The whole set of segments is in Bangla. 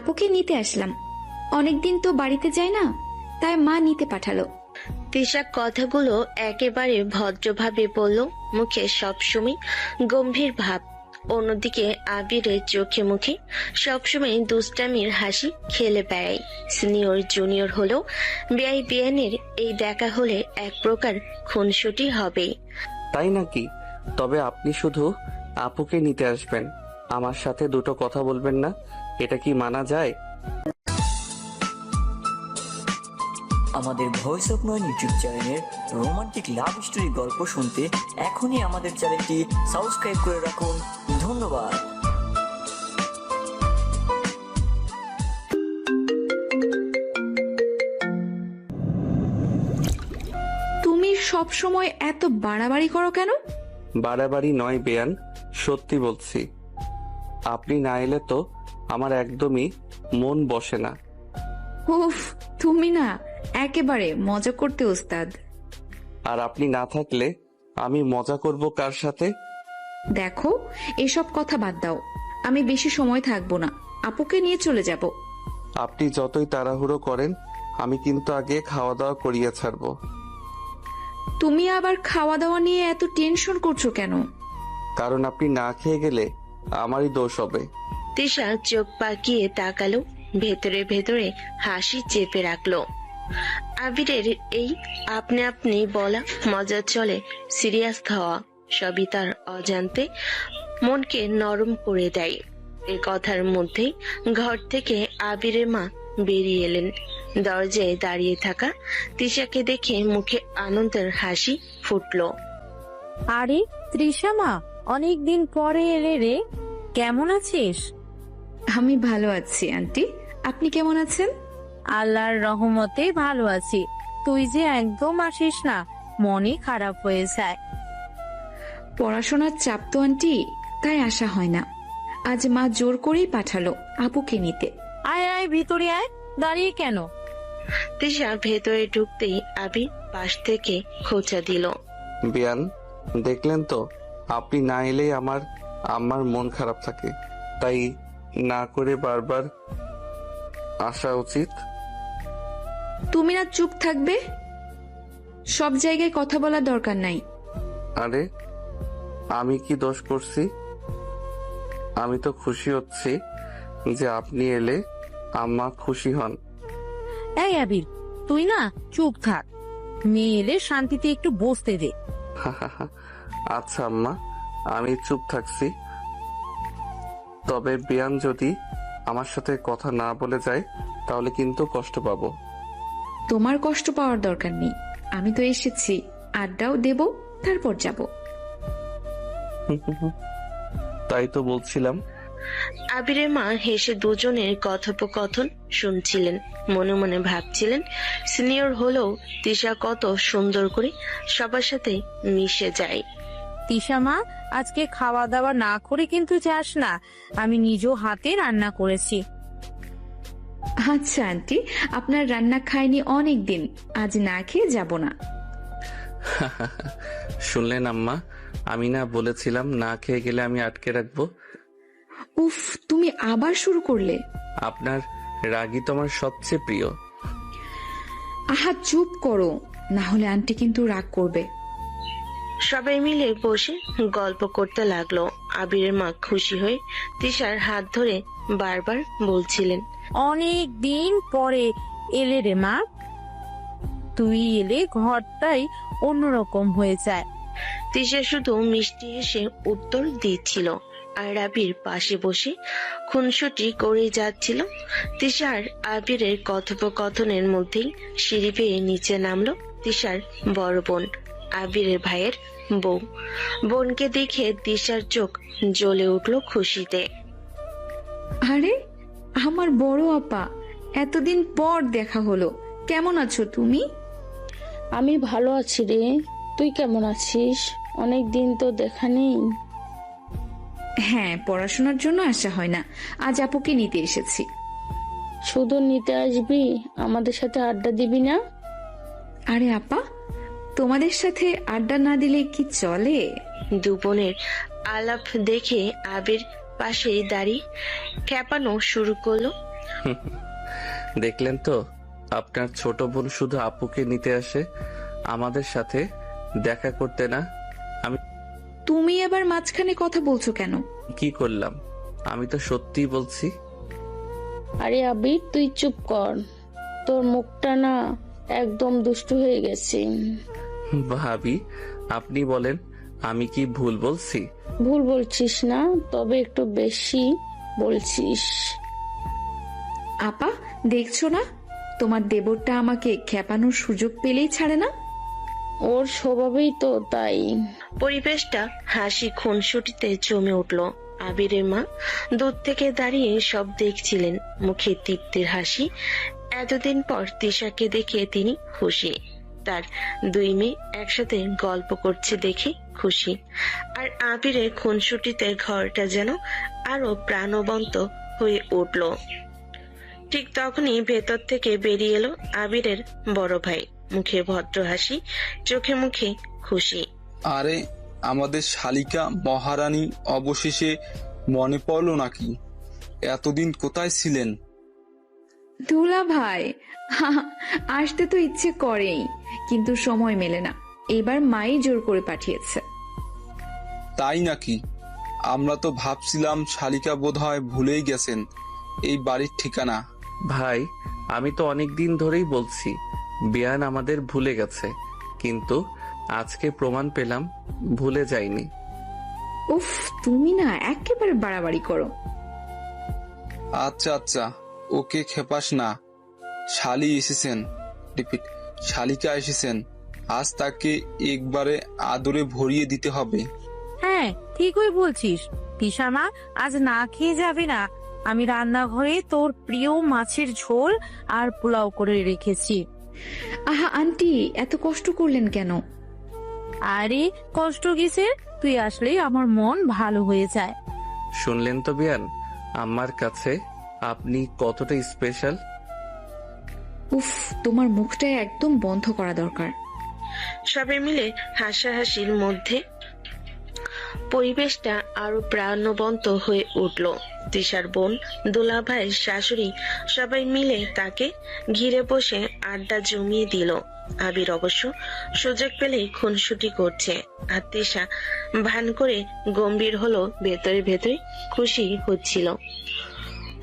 আপুকে নিতে আসলাম। অনেকদিন তো বাড়িতে যাই না, তাই মা নিতে পাঠালো। তিশা কথাগুলো একেবারে ভদ্রভাবে বলল, মুখে সবসময় গম্ভীর ভাব। অন্যদিকে আবিরের চোখে মুখে সবসময় দুষ্টামির হাসি খেলে বেড়ায়। সিনিয়র জুনিয়র হলেও বেআই বেআইনের এই দেখা হলে এক প্রকার খুনসুটি হবে। তাই নাকি? তবে আপনি শুধু আপুকে নিতে আসবেন, আমার সাথে দুটো কথা বলবেন না? এটা কি মানা যায়? আমাদের ভয়েস অফ নয়ন ইউটিউব চ্যানেলের রোমান্টিক লাভ স্টোরি গল্প শুনতে এখনই আমাদের চ্যানেলটি সাবস্ক্রাইব করে রাখুন। ধন্যবাদ। তুমি সব সময় এত বাড়াবাড়ি করো কেন? বাড়াবাড়ি নয় বেয়ান, সত্যি বলছি। আপনি না এলে তো আমার একদমই মন বসে না। উফ, তুমি না একেবারে মজা করতে ওস্তাদ। আর আপনি না থাকলে আমি মজা করব কার সাথে? দেখো, এসব কথা বাদ দাও। আমি বেশি সময় থাকবো না, আপুকে নিয়ে চলে যাব। আপনি যতই তাড়াহুড়ো করেন, আমি কিন্তু আগে খাওয়া দাওয়া করিয়ে ছাড়বো। তুমি আবার খাওয়া দাওয়া নিয়ে এত টেনশন করছো কেন? কারণ আপনি না খেয়ে গেলে আমারই দোষ হবে। তিশা চোখ পাকিয়ে তাকালো, ভেতরে ভেতরে হাসি চেপে রাখলো। আবিরের এই আপনি আপনি বলা, মজার চলে সিরিয়াস হওয়া, সবই তার অজান্তে মনকে নরম করে দেয়। এই কথার মধ্যেই ঘর থেকে আবিরের মা বেরিয়ে এলেন। দরজায় দাঁড়িয়ে থাকা তিশাকে দেখে মুখে আনন্দের হাসি ফুটলো। আরে তৃষা মা, অনেকদিন পরে এলে রে, কেমন আছিস? আমি ভালো আছি আন্টি, আপনি কেমন আছেন? আল্লাহর রহমতে ভালো আছি। তুই যে একদম আসিস না, মনই খারাপ হয়ে যায়। পড়াশোনার চাপ তো আন্টি, তাই আসা হয় না। আজ মা জোর করেই পাঠালো আপুকে নিতে। আয় আয়, ভিতরে আয়, দাঁড়িয়ে কেন? তিশা ভেতরে ঢুকতেই আবির পাশ থেকে খোঁচা দিল। বেয়ান, দেখলেন তো, আপনি না এলেই আমার আম্মার মন খারাপ থাকে, তাই না করে বারবার আসা উচিত। তুমি না চুপ থাকবে? সব জায়গায় কথা বলার দরকার নাই। আরে আমি কি দোষ করছি? আমি তো খুশি হচ্ছি যে আপনি এলে আম্মা খুশি হন। এই আবির, তুই না চুপ থাক, মেয়ে এলে শান্তিতে একটু বসতে দে। আচ্ছা আম্মা, আমি চুপ থাকছি। তবে বেয়ান যদি আমার সাথে কথা না বলে যায় তাহলে কিন্তু কষ্ট পাবো। তোমার কষ্ট পাওয়ার দরকার নেই, আমি তো এসেছি, আড্ডাও দেব, তারপর যাব। তাই তো বলছিলাম। আবিরের মা হেসে দুজনের কথোপকথন শুনছিলেন, মনে মনে ভাবছিলেন সিনিয়র হলেও তিশা কত সুন্দর করে সবার সাথে মিশে যায়। তৃষা মা, আজকে খাওয়া দাওয়া না করে কিন্তু যাস না, আমি নিজ হাতে রান্না করেছি। আচ্ছা আন্টি, আপনার রান্না খাইনি অনেক দিন, আজ না খেয়ে যাব না। শুনলেন আম্মা, আমি না বলেছিলাম না খেয়ে গেলে আমি আটকে রাখবো? উফ, তুমি আবার শুরু করলে। আপনার রাগই তো আমার সবচেয়ে প্রিয়। আহা চুপ করো, না হলে আন্টি কিন্তু রাগ করবে। সবাই মিলে বসে গল্প করতে লাগলো। আবিরের মা খুশি হয়ে তিশার হাত ধরে বারবার বলছিলেন, অনেক দিন পরে এলে রে মা, তুই এলে ঘরটাই অন্যরকম হয়ে যায়। তিশা শুধু মিষ্টি হেসে উত্তর দিচ্ছিল, আর আবির পাশে বসে খুনসুটি করে যাচ্ছিল। তিশার আবিরের কথোপকথনের মধ্যেই সিঁড়ি বেয়ে নিচে নামলো তিশার বড় বোন, আবিরের ভাইয়ের বউ। বোনকে দেখে তিশার চোখ জ্বলে উঠল খুশিতে। আরে আমার বড় আপা, এতদিন পর দেখা হলো, কেমন আছো তুমি? আমি ভালো আছি রে, তুই কেমন আছিস? অনেক দিন তো দেখা নেই। হ্যাঁ, পড়াশোনার জন্য আসা হয় না, আজ আপুকে নিতে এসেছি। শুধু নিতে আসবি, আমাদের সাথে আড্ডা দিবি না? আরে আপা, তোমাদের সাথে আড্ডা না দিলে কি চলে? দু বোনের আলাপ দেখে আবির পাশেই দাঁড়িয়ে খেপানো শুরু করলো। দেখলেন তো, আপনার ছোট বোন শুধু আপুকে নিতে আসে, আমাদের সাথে দেখা করতে না। তুমি আবার মাঝখানে কথা বলছো কেন? কি করলাম? আমি তো সত্যিই বলছি। আরে আবির, তুই চুপ কর। তোর মুখটা না একদম দুষ্টু হয়ে গেছে। ভাবি, আপনি বলেন, আমি কি ভুল বলছি? ভুল বলছিস না, তবে একটু বেশি বলছিস। আপা, দেখছো না তোমার দেবরটা আমাকে খেপানোর সুযোগ পেলেই ছাড়ে না। ওর স্বভাবেই তো তাই। পরিবেশটা হাসি খুনসুটিতে জমে উঠল। আবিরের মা দূর থেকে দাঁড়িয়ে সব দেখছিলেন, মুখে তৃপ্তির হাসি। এতদিন পর তিশাকে দেখে তিনি খুশি। তার দুই মেয়ে একসাথে গল্প করছে দেখে খুশি। আর আবিরের খুনসুটিতে ঘরটা যেন আরো প্রাণবন্ত হয়ে উঠল। ঠিক তখনই ভেতর থেকে বেরিয়ে এলো আবিরের বড় ভাই, মুখে ভদ্র হাসি, চোখে মুখে খুশি। আরে, আমাদের শালিকা মহারানী অবশেষে মনে পড়লো নাকি? এতদিন কোথায় ছিলেন? দুলা ভাই, আসতে তো ইচ্ছে করেই, কিন্তু সময় মেলে না। এবার মাই জোর করে পাঠিয়েছে। তাই নাকি? আমরা তো ভাবছিলাম শালিকা বোধহয় ভুলেই গেছেন এই বাড়ির ঠিকানা। ভাই, আমি তো অনেক দিন ধরেই বলছি বিয়ান আমাদের ভুলে গেছে, কিন্তু আজকে প্রমাণ পেলাম ভুলে যায়নি। উফ, তুমি না একেবারে বাড়াবাড়ি করো। আচ্ছা আচ্ছা, ওকে খেপাস না। শালি এসেছেন, রিপিট, শালিকা এসেছেন। আজ তাকে একবারে আদরে ভরিয়ে দিতে হবে। হ্যাঁ, ঠিকই বলছিস। পিসামা, আজ না খেয়ে যাবে না। আমি রান্নাঘরে তোর প্রিয় মাছের ঝোল আর পোলাও করে রেখেছি। আহা আন্টি, এত কষ্ট করলেন কেন? আরে কষ্ট কিসের? তুই আসলেই আমার মন ভালো হয়ে যায়। শুনলেন তো বিয়ান, আমার কাছে আপনি কতটা স্পেশাল। উফ, তোমার মুখটা একদম বন্ধ করা দরকার। সবাই মিলে হাসাহাসির মধ্যে পরিবেশটা আরো প্রাণবন্ত হয়ে উঠল। তিশার বোন, দুলাভাই, শাশুড়ি সবাই মিলে তাকে ঘিরে বসে আড্ডা জমিয়ে দিল। আবির অবশ্য সুযোগ পেলেই খুনসুটি করছে, আর তিশা ভান করে গম্ভীর হলো, ভেতরে ভেতরে খুশি হচ্ছিল।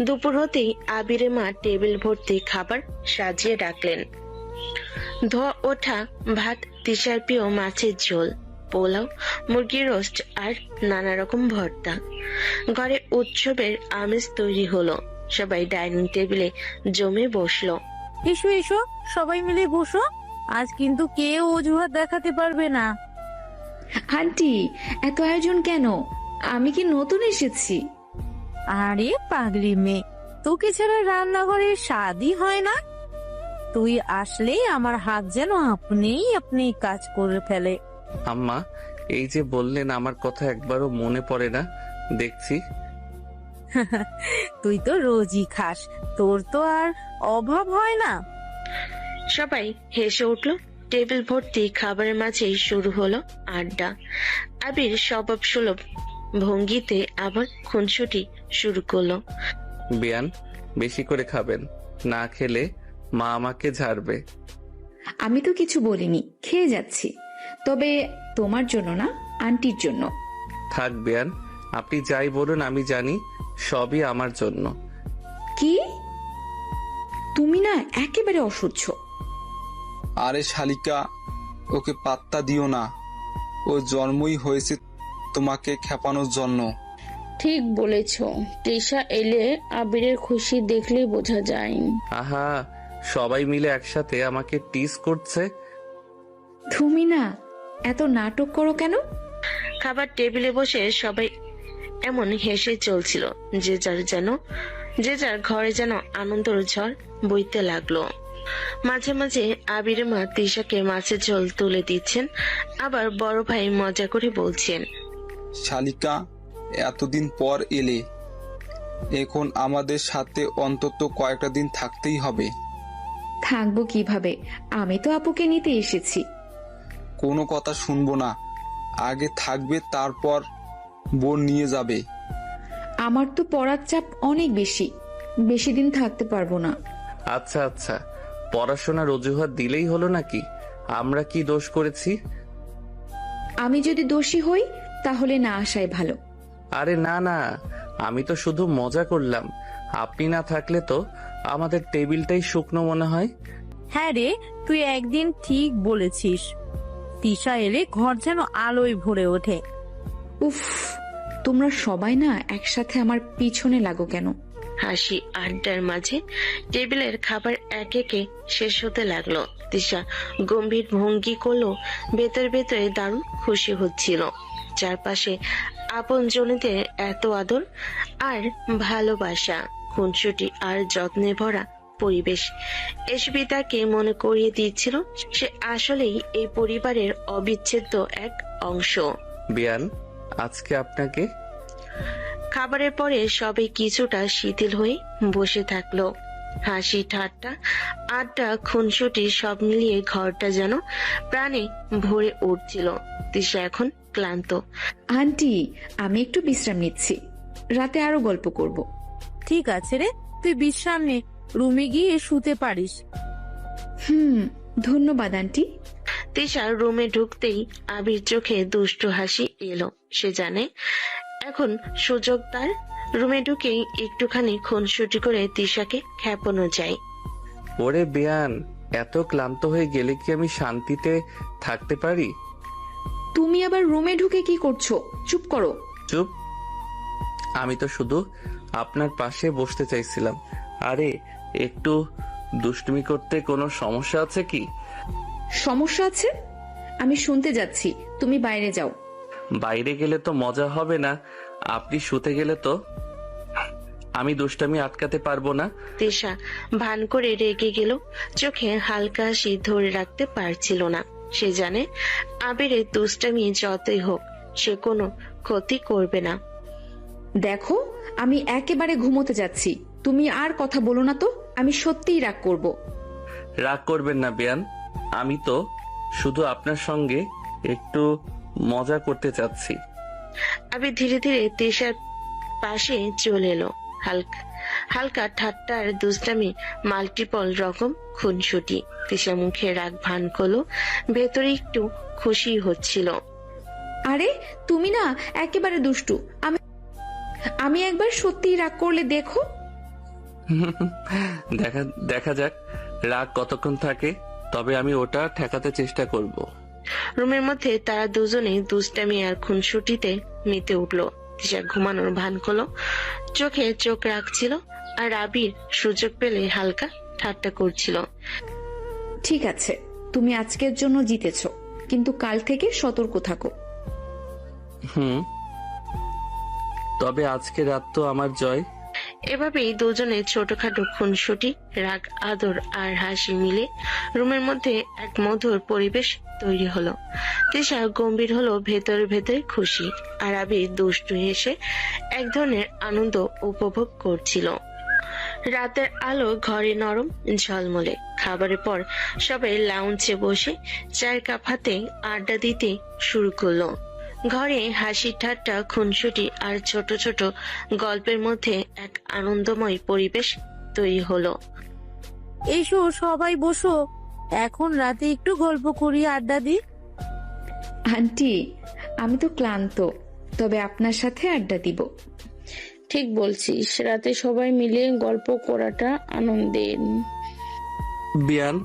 দুপুর হতেই আবিরের মা টেবিল ভর্তি খাবার সাজিয়ে রাখলেন। ধোয়া ওঠা ভাত, তিশার প্রিয় মাছের ঝোল, পোলাও, মুরগির রোস্ট আর নানা রকম ভর্তা। ঘরে উৎসবের আমেজ তৈরি হলো। সবাই ডাইনিং টেবিলে জমে বসলো। এসো এসো, সবাই মিলে বসো। আজ কিন্তু কেউ অজুহাত দেখাতে পারবে না। আন্টি, এত আয়োজন কেন? আমি কি নতুন এসেছি? আরে পাগলি মেয়ে, তোকে ছাড়া রান্নাঘরের স্বাদই হয় না। তুই আসলেই আমার হাত যেন আপনি কাজ করে ফেলে। আম্মা, এই যে বললেন আমার কথা একবারও মনে পড়ে না দেখছি। তুই তো রোজই খাস, তোর তো আর অভাব হয় না। সবাই হেসে উঠলো। টেবিল ভর্তি খাবারের মাঝেই শুরু হলো আড্ডা। আবির স্বভাব সুলভ ভঙ্গিতে আবার খুনসুটি শুরু করলো। বিয়ান, বেশি করে খাবেন, না খেলে মা আমাকে ঝাড়বে। আমি তো কিছু বলিনি, খেয়ে যাচ্ছি। তবে তোমার জন্য না, আন্টির জন্য। থাক বিয়ান, আপনি যাই বলুন আমি জানি সবই আমার জন্য। কি? তুমি না একেবারে অসহ্য। আরে শালিকা, ওকে পাত্তা দিও না। ও জন্মই হয়েছে তোমাকে খেপানোর জন্য। ঠিক বলেছ। তৃষা এলে আবিরের খুশি দেখলেই বোঝা যায়। আহা, সবাই মিলে একসাথে আমাকে টিজ করছে। তুমি না এত নাটক করো কেন? খাবার টেবিলে বসে সবাই এমন হেসে চলছিল, যে যার ঘরে যেন আনন্দের ঝড় বইতে লাগলো। মাঝে মাঝে আবিরের মা তৃষাকে মাছের ঝোল তুলে দিচ্ছেন, আবার বড় ভাই মজা করে বলছেন, শালিকা, এতদিন পর এলে, এখন আমাদের সাথে অন্তত কয়েকটা দিন থাকতেই হবে। থাকবো কিভাবে? আমি তো আপুকে নিতে এসেছি। কোনো কথা শুনবো না। আগে থাকবে, তারপর বোন নিয়ে যাবে। আমার তো পড়ার চাপ অনেক বেশি। বেশি দিন থাকতে পারবো না। আচ্ছা আচ্ছা, পড়াশোনার অজুহাত দিলেই হলো নাকি? আমরা কি দোষ করেছি? আমি যদি দোষী হই তাহলে না আসাই ভালো। আরে না না, আমি তো শুধু মজা করলাম। আপনি না থাকলে তো আমাদের টেবিলটাই শুকনো মনে হয়। হ্যাঁ রে, তুই একদিন ঠিক বলেছিস। তিশা এলে ঘর যেন আলোয় ভরে ওঠে। উফ, তোমরা সবাই না একসাথে আমার পিছনে লাগো কেন? হাসি আড্ডার মাঝে টেবিলের খাবার এক একে শেষ হতে লাগলো। তিশা গম্ভীর ভঙ্গি করলো, ভেতরে ভেতরে দারুণ খুশি হচ্ছিল। চারপাশে আপন জনেদের এত আদর আর ভালোবাসা, খুনসুটি আর যত্নে ভরা পরিবেশ এসবই তাকে মনে করিয়ে দিচ্ছিল সে আসলেই এই পরিবারের অবিচ্ছেদ্য এক অংশ। বিয়ান, আজকে আপনাকে। খাবারের পরে সবাই কিছুটা শিথিল হয়ে বসে থাকলো। হাসি ঠাট্টা আড্ডা খুনসুটি সব মিলিয়ে ঘরটা যেন প্রাণে ভরে উঠছিল। তিশা এখন ক্লান্ত। আন্টি, আমি একটু বিশ্রাম নিচ্ছি, রাতে আরো গল্প করব। ঠিক আছে রে, তুই বিশ্রাম নে, রুমে গিয়ে শুতে পারিস। ধন্যবাদ আন্টি। তিশার রুমে ঢুকতেই আবির চোখে দুষ্টু হাসি এলো। সে জানে এখন সুযোগ তার। রুমে ঢুকেই একটুখানি খুনসুটি করে তিশাকে খেপানো যায়। ওরে বিয়ান, এত ক্লান্ত হয়ে গেলে কি আমি শান্তিতে থাকতে পারি? তুমি আবার রুমে ঢুকে কি করছো? চুপ করো। চুপ? আমি তো শুধু আপনার পাশে বসতে চাইছিলাম। আরে একটু দুষ্টুমি করতে কোনো সমস্যা আছে কি? সমস্যা আছে? আমি শুনতে যাচ্ছি, তুমি বাইরে যাও। বাইরে গেলে তো মজা হবে না। আপনি শুতে গেলে তো আমি দুষ্টামি আটকাতে পারবো না। তিশা ভান করে রেগে গেল, চোখে হালকা হাসি ধরে রাখতে পারছিল না। সে জানে আবিরের দুষ্টামি যতই হোক সে কোনো ক্ষতি করবে না। দেখো, আমি একেবারে ঘুমোতে যাচ্ছি, তুমি আর কথা বলো না তো, আমি সত্যিই রাগ করব। রাগ করবেন না বিয়ান, আমি তো শুধু আপনার সঙ্গে একটু মজা করতে চাচ্ছি। আবির ধীরে ধীরে তিশার পাশে চলে এলো। হালকা ঠাট্টা আর দুষ্টামি মাল্টিপল রকম খুনসুটি। তিশা মুখে রাগ ভান করলো, ভেতরে একটু খুশি হচ্ছিল। আরে তুমি না একেবারে দুষ্টু। আমি একবার সত্যিই রাগ করলে দেখো। দেখা যাক রাগ কতক্ষণ থাকে, তবে আমি ওটা ঠেকাতে চেষ্টা করব। রুমের মধ্যে তারা দুজনে দুষ্টামি আর খুনসুটিতে মেতে উঠলো। তিশা ঘুমানোর ভান করলো, চোখে চোখ রাখছিল আর আবির সুযোগ পেলে হালকা ঠাট্টা করছিল। ঠিক আছে, তুমি আজকের জন্য জিতেছো, কিন্তু কাল থেকে সতর্ক থাকো। তবে আজকে রাত তো আমার জয়। এভাবেই দুজনে ছোটখাটো খুনসুটি, রাগ, আদর আর হাসি মিলে রুমের মধ্যে এক মধুর পরিবেশ তৈরি হলো। তিশা গম্ভীর হলো, ভেতরে ভেতরে খুশি, আর আবির দুষ্টু হেসে এক ধরনের আনন্দ উপভোগ করছিল। রাতের আলো ঘরে নরম ঝলমলে। খাবারের পর সবাই লাউঞ্জে বসে চায়ের কাপ হাতে আড্ডা দিতে শুরু করলো। ঘরে হাসি ঠাট্টা খুনসুটি আর ছোট ছোট গল্পের মধ্যে এক আনন্দময় পরিবেশ তৈরি হলো। এসো সবাই বসো, এখন রাতে একটু গল্প করি, আড্ডা দি। আন্টি, আমি তো ক্লান্ত, তবে আপনার সাথে আড্ডা দিব। ঠিক বলছিস, রাতে সবাই মিলে গল্প করাটা আনন্দের। বিয়ান,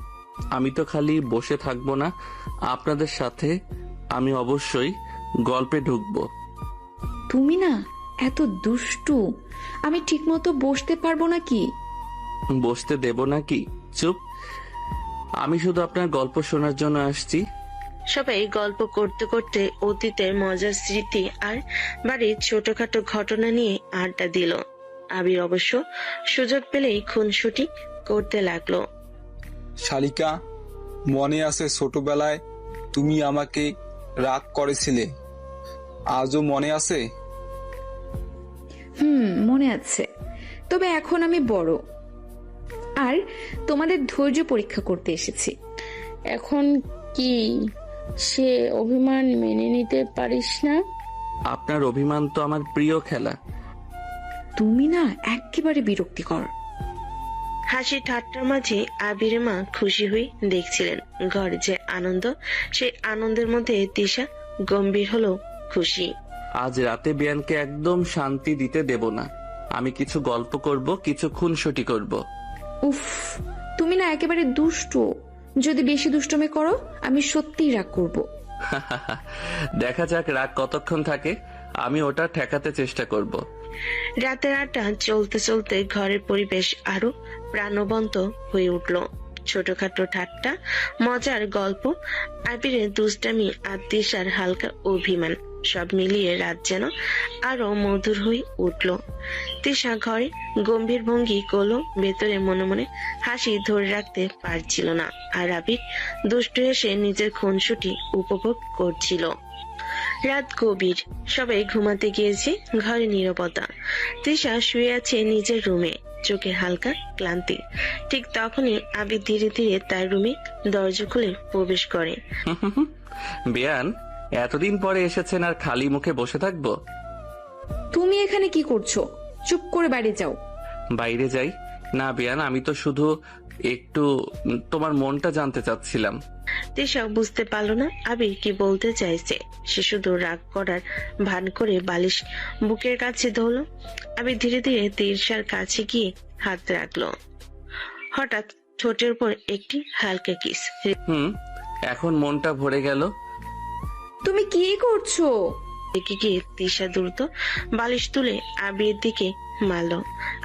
আমি তো খালি বসে থাকবো না, আপনাদের সাথে আমি অবশ্যই গল্পে ঢুকবো। তুমি না এত দুষ্টু, আমি ঠিকমতো বসতে পারবো নাকি? বসতে দেব নাকি? চুপ, আমি শুধু আপনার গল্প শোনার জন্য আসছি। সবাই গল্প করতে করতে অতীতের মজার স্মৃতি আর বাড়ির ছোটখাটো ঘটনা নিয়ে আড্ডা দিল। আবির অবশ্য সুযোগ পেলেই খুনসুটি করতে লাগলো। শালিকা, মনে আছে ছোটবেলায় তুমি আমাকে রাগ করেছিলে? আজও মনে আছে? মনে আছে, তবে এখন আমি বড় আর তোমাদের ধৈর্য পরীক্ষা করতে এসেছি। এখন কি সে অভিমান মেনে নিতে পারিস না? আপনার অভিমান তো আমার প্রিয় খেলা। তুমি না একেবারে বিরক্তিকর। হাসি ঠাট্টার মাঝে আবিরের মা খুশি হয়ে দেখছিলেন ঘরে যে আনন্দ, সেই আনন্দের মধ্যে তিশা গম্ভীর হলো খুশি। আজ রাতে বিয়ানকে একদম শান্তি দিতে দেব না। আমি কিছু গল্প করব, কিছু খুনসুটি করব। উফ, তুমি না একেবারে দুষ্ট। যদি বেশি দুষ্টমি করো আমি সত্যিই রাগ করব। দেখা যাক রাগ কতক্ষণ থাকে, আমি ওটা ঠেকাতে চেষ্টা করব। রাতের আড্ডা চলতে চলতে ঘরের পরিবেশ আরো প্রাণবন্ত হয়ে উঠল। ছোটখাটো ঠাট্টা, মজার গল্প, আবিরের দুষ্টামি আর তিশার হালকা অভিমান, সব মিলিয়ে রাত যেন আরো মধুর হয়ে উঠল। তিশা ঘরে গম্ভীর ভঙ্গি করলো, ভেতরে মনে মনে হাসি ধরে রাখতে পারছিল না। আর আবির দুষ্ট এসে নিজের খুনসুটি উপভোগ করছিল। রাত গভীর, সবাই ঘুমাতে গিয়েছে, ঘরে নীরবতা। তৃষা শুয়ে আছে নিজের রুমে, চোখে হালকা ক্লান্তি। ঠিক তখনই আবির ধীরে ধীরে তার রুমে দরজা খুলে প্রবেশ করে। বিয়ান, এতদিন পরে এসেছেন আর খালি মুখে বসে থাকবো? তুমি এখানে কি করছো? চুপ করে বাইরে যাও। বাইরে যাই না বিয়ান, আমি তো শুধু একটু তোমার মনটা জানতে চাচ্ছিলাম। তৃষা বুঝতে পারলো না আবির কি বলতে চাইছে। সে শুধু রাগ করার ভান করে বালিশ বুকের কাছে ধরলো। আবির ধীরে ধীরে তৃষার কাছে গিয়ে হাত রাখলো। হঠাৎ ঠোঁটের উপর একটি হালকা কিস। এখন মনটা ভরে গেল। তুমি কি করছো? রেগে গিয়ে তৃষা দ্রুত বালিশ তুলে আবির দিকে মারলো।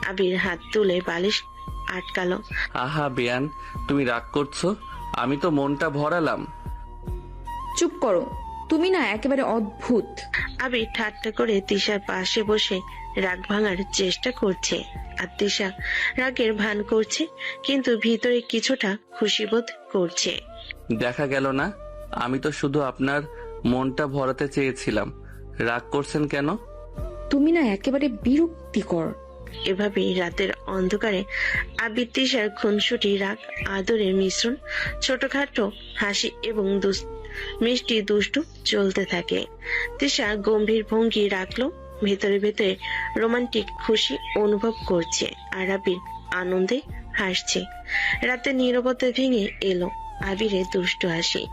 আবির হাত তুলে বালিশ আটকালো। আহা বিয়ান, তুমি রাগ করছো? আমি তো মনটা ভরালাম। চুপ করো, তুমি না একেবারে অদ্ভুত। আবির ঠাট্টা করে তৃষার পাশে বসে রাগ ভাঙার চেষ্টা করছে। আর তৃষা রাগের ভান করছে, কিন্তু ভিতরে কিছুটা খুশি বোধ করছে। দেখা গেল না, আমি তো শুধু আপনার মনটা ভরাতে চেয়েছিলাম। রাগ করছেন কেন? তুমি না একেবারে বিরক্তিকর। এভাবেই রাতের অন্ধকারে আবির তৃষার খুনসুটি, রাগ, আদরের মিশ্রণ, ছোটখাটো হাসি এবং মিষ্টি দুষ্টু চলতে থাকে। তৃষা গম্ভীর ভঙ্গি রাখলো, ভেতরে ভেতরে রোমান্টিক খুশি অনুভব করছে। আর আবির আনন্দে হাসছে। রাতে নীরবতা ভেঙে এলো আবিরের দুষ্ট হাসি।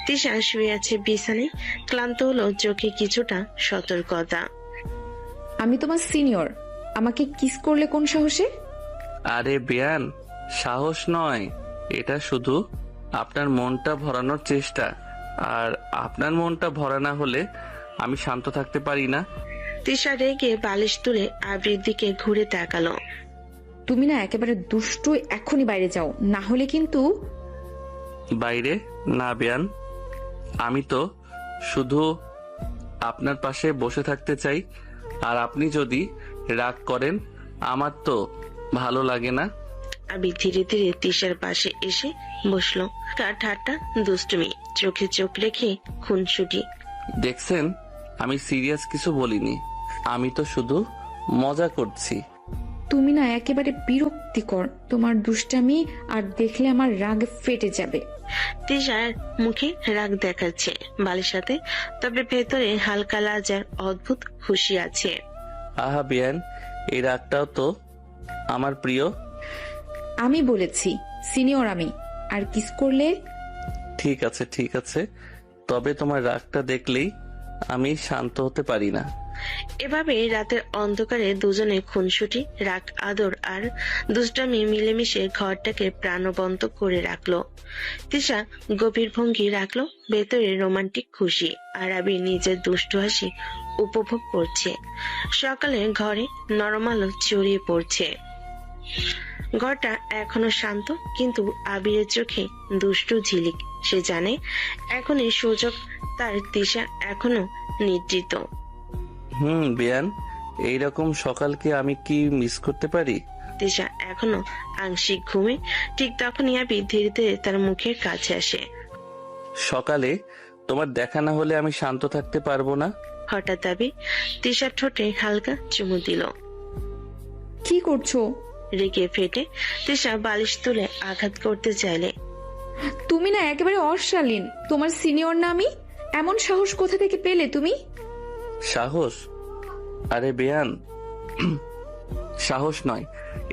তৃষা শুয়ে আছে বিছানায়, ক্লান্ত হলো চোখে কিছুটা সতর্কতা। আমি তোমার সিনিয়র, আমাকে কিস করলে কোন সাহসে? আরে বিয়ান, সাহস নয়, এটা শুধু আপনার মনটা ভরানোর চেষ্টা। আর আপনার মনটা ভরা না হলে আমি শান্ত থাকতে পারি না। তৃষা রেগে বালিশ তুলে আবির দিকে ঘুরে তাকালো। তুমি না একেবারে দুষ্ট, এখনই বাইরে যাও, না হলে কিন্তু। বাইরে না বিয়ান, আমি তো শুধু আপনার পাশে বসে থাকতে চাই। আর আপনি যদি রাগ করেন আমার তো ভালো লাগে না। আবির ধীরে ধীরে তৃষার পাশে এসে বসলো। তার ঠাট্টা, দুষ্টুমি, চোখে চোখ রেখে খুনসুটি। দেখছেন, আমি সিরিয়াস কিছু বলিনি, আমি তো শুধু মজা করছি। তুমি না একেবারে বিরক্তিকর, তোমার দুষ্টামি আর দেখলে আমার রাগ ফেটে যাবে। তৃষার মুখে রাগ দেখাচ্ছে বালির সাথে, তবে ভেতরে হালকা লাজার অদ্ভুত খুশি আছে। আহা বিয়ান, এই রাগটাও তো আমার প্রিয়। আমি বলেছি সিনিয়র আমি, আর কিস করলে। ঠিক আছে ঠিক আছে, তবে তোমার রাগটা দেখলেই আমি শান্ত হতে পারি না। এভাবে রাতের অন্ধকারে দুজনে খুনসুটি, রাগ, আদর আর দুষ্টামি মিলেমিশে ঘরটাকে প্রাণবন্ত করে রাখলো। তৃষা গভীর ভঙ্গি রাখলো, ভেতরে রোমান্টিক খুশি। আর আবির নিজের দুষ্টু হাসি উপভোগ করছে। সকালে ঘরে নরম আলো ছড়িয়ে পড়ছে। ঘরটা এখনো শান্ত, কিন্তু আবিরের চোখে দুষ্টু ঝিলিক। সে জানে এখনই সুযোগ তার। তৃষা এখনো নিদ্রিত। বিয়ান, এইরকম সকালকে আমি কি মিস করতে পারি? তৃষা এখনো আংশিক ঘুমে। ঠিক তখনই আবির ধীরে ধীরে তার মুখের কাছে আসে। সকালে তোমার দেখা না হলে আমি শান্ত থাকতে পারবো না। হঠাৎ আবির তৃষার ঠোঁটে হালকা চুমু দিল। কি করছো? রেগে ফেটে তৃষা বালিশ তুলে আঘাত করতে চাইলে। তুমি না একেবারে অশালীন, তোমার সিনিয়র না আমি, এমন সাহস কোথা থেকে পেলে তুমি? সাহস? আরে বেয়ান, সাহস নয়,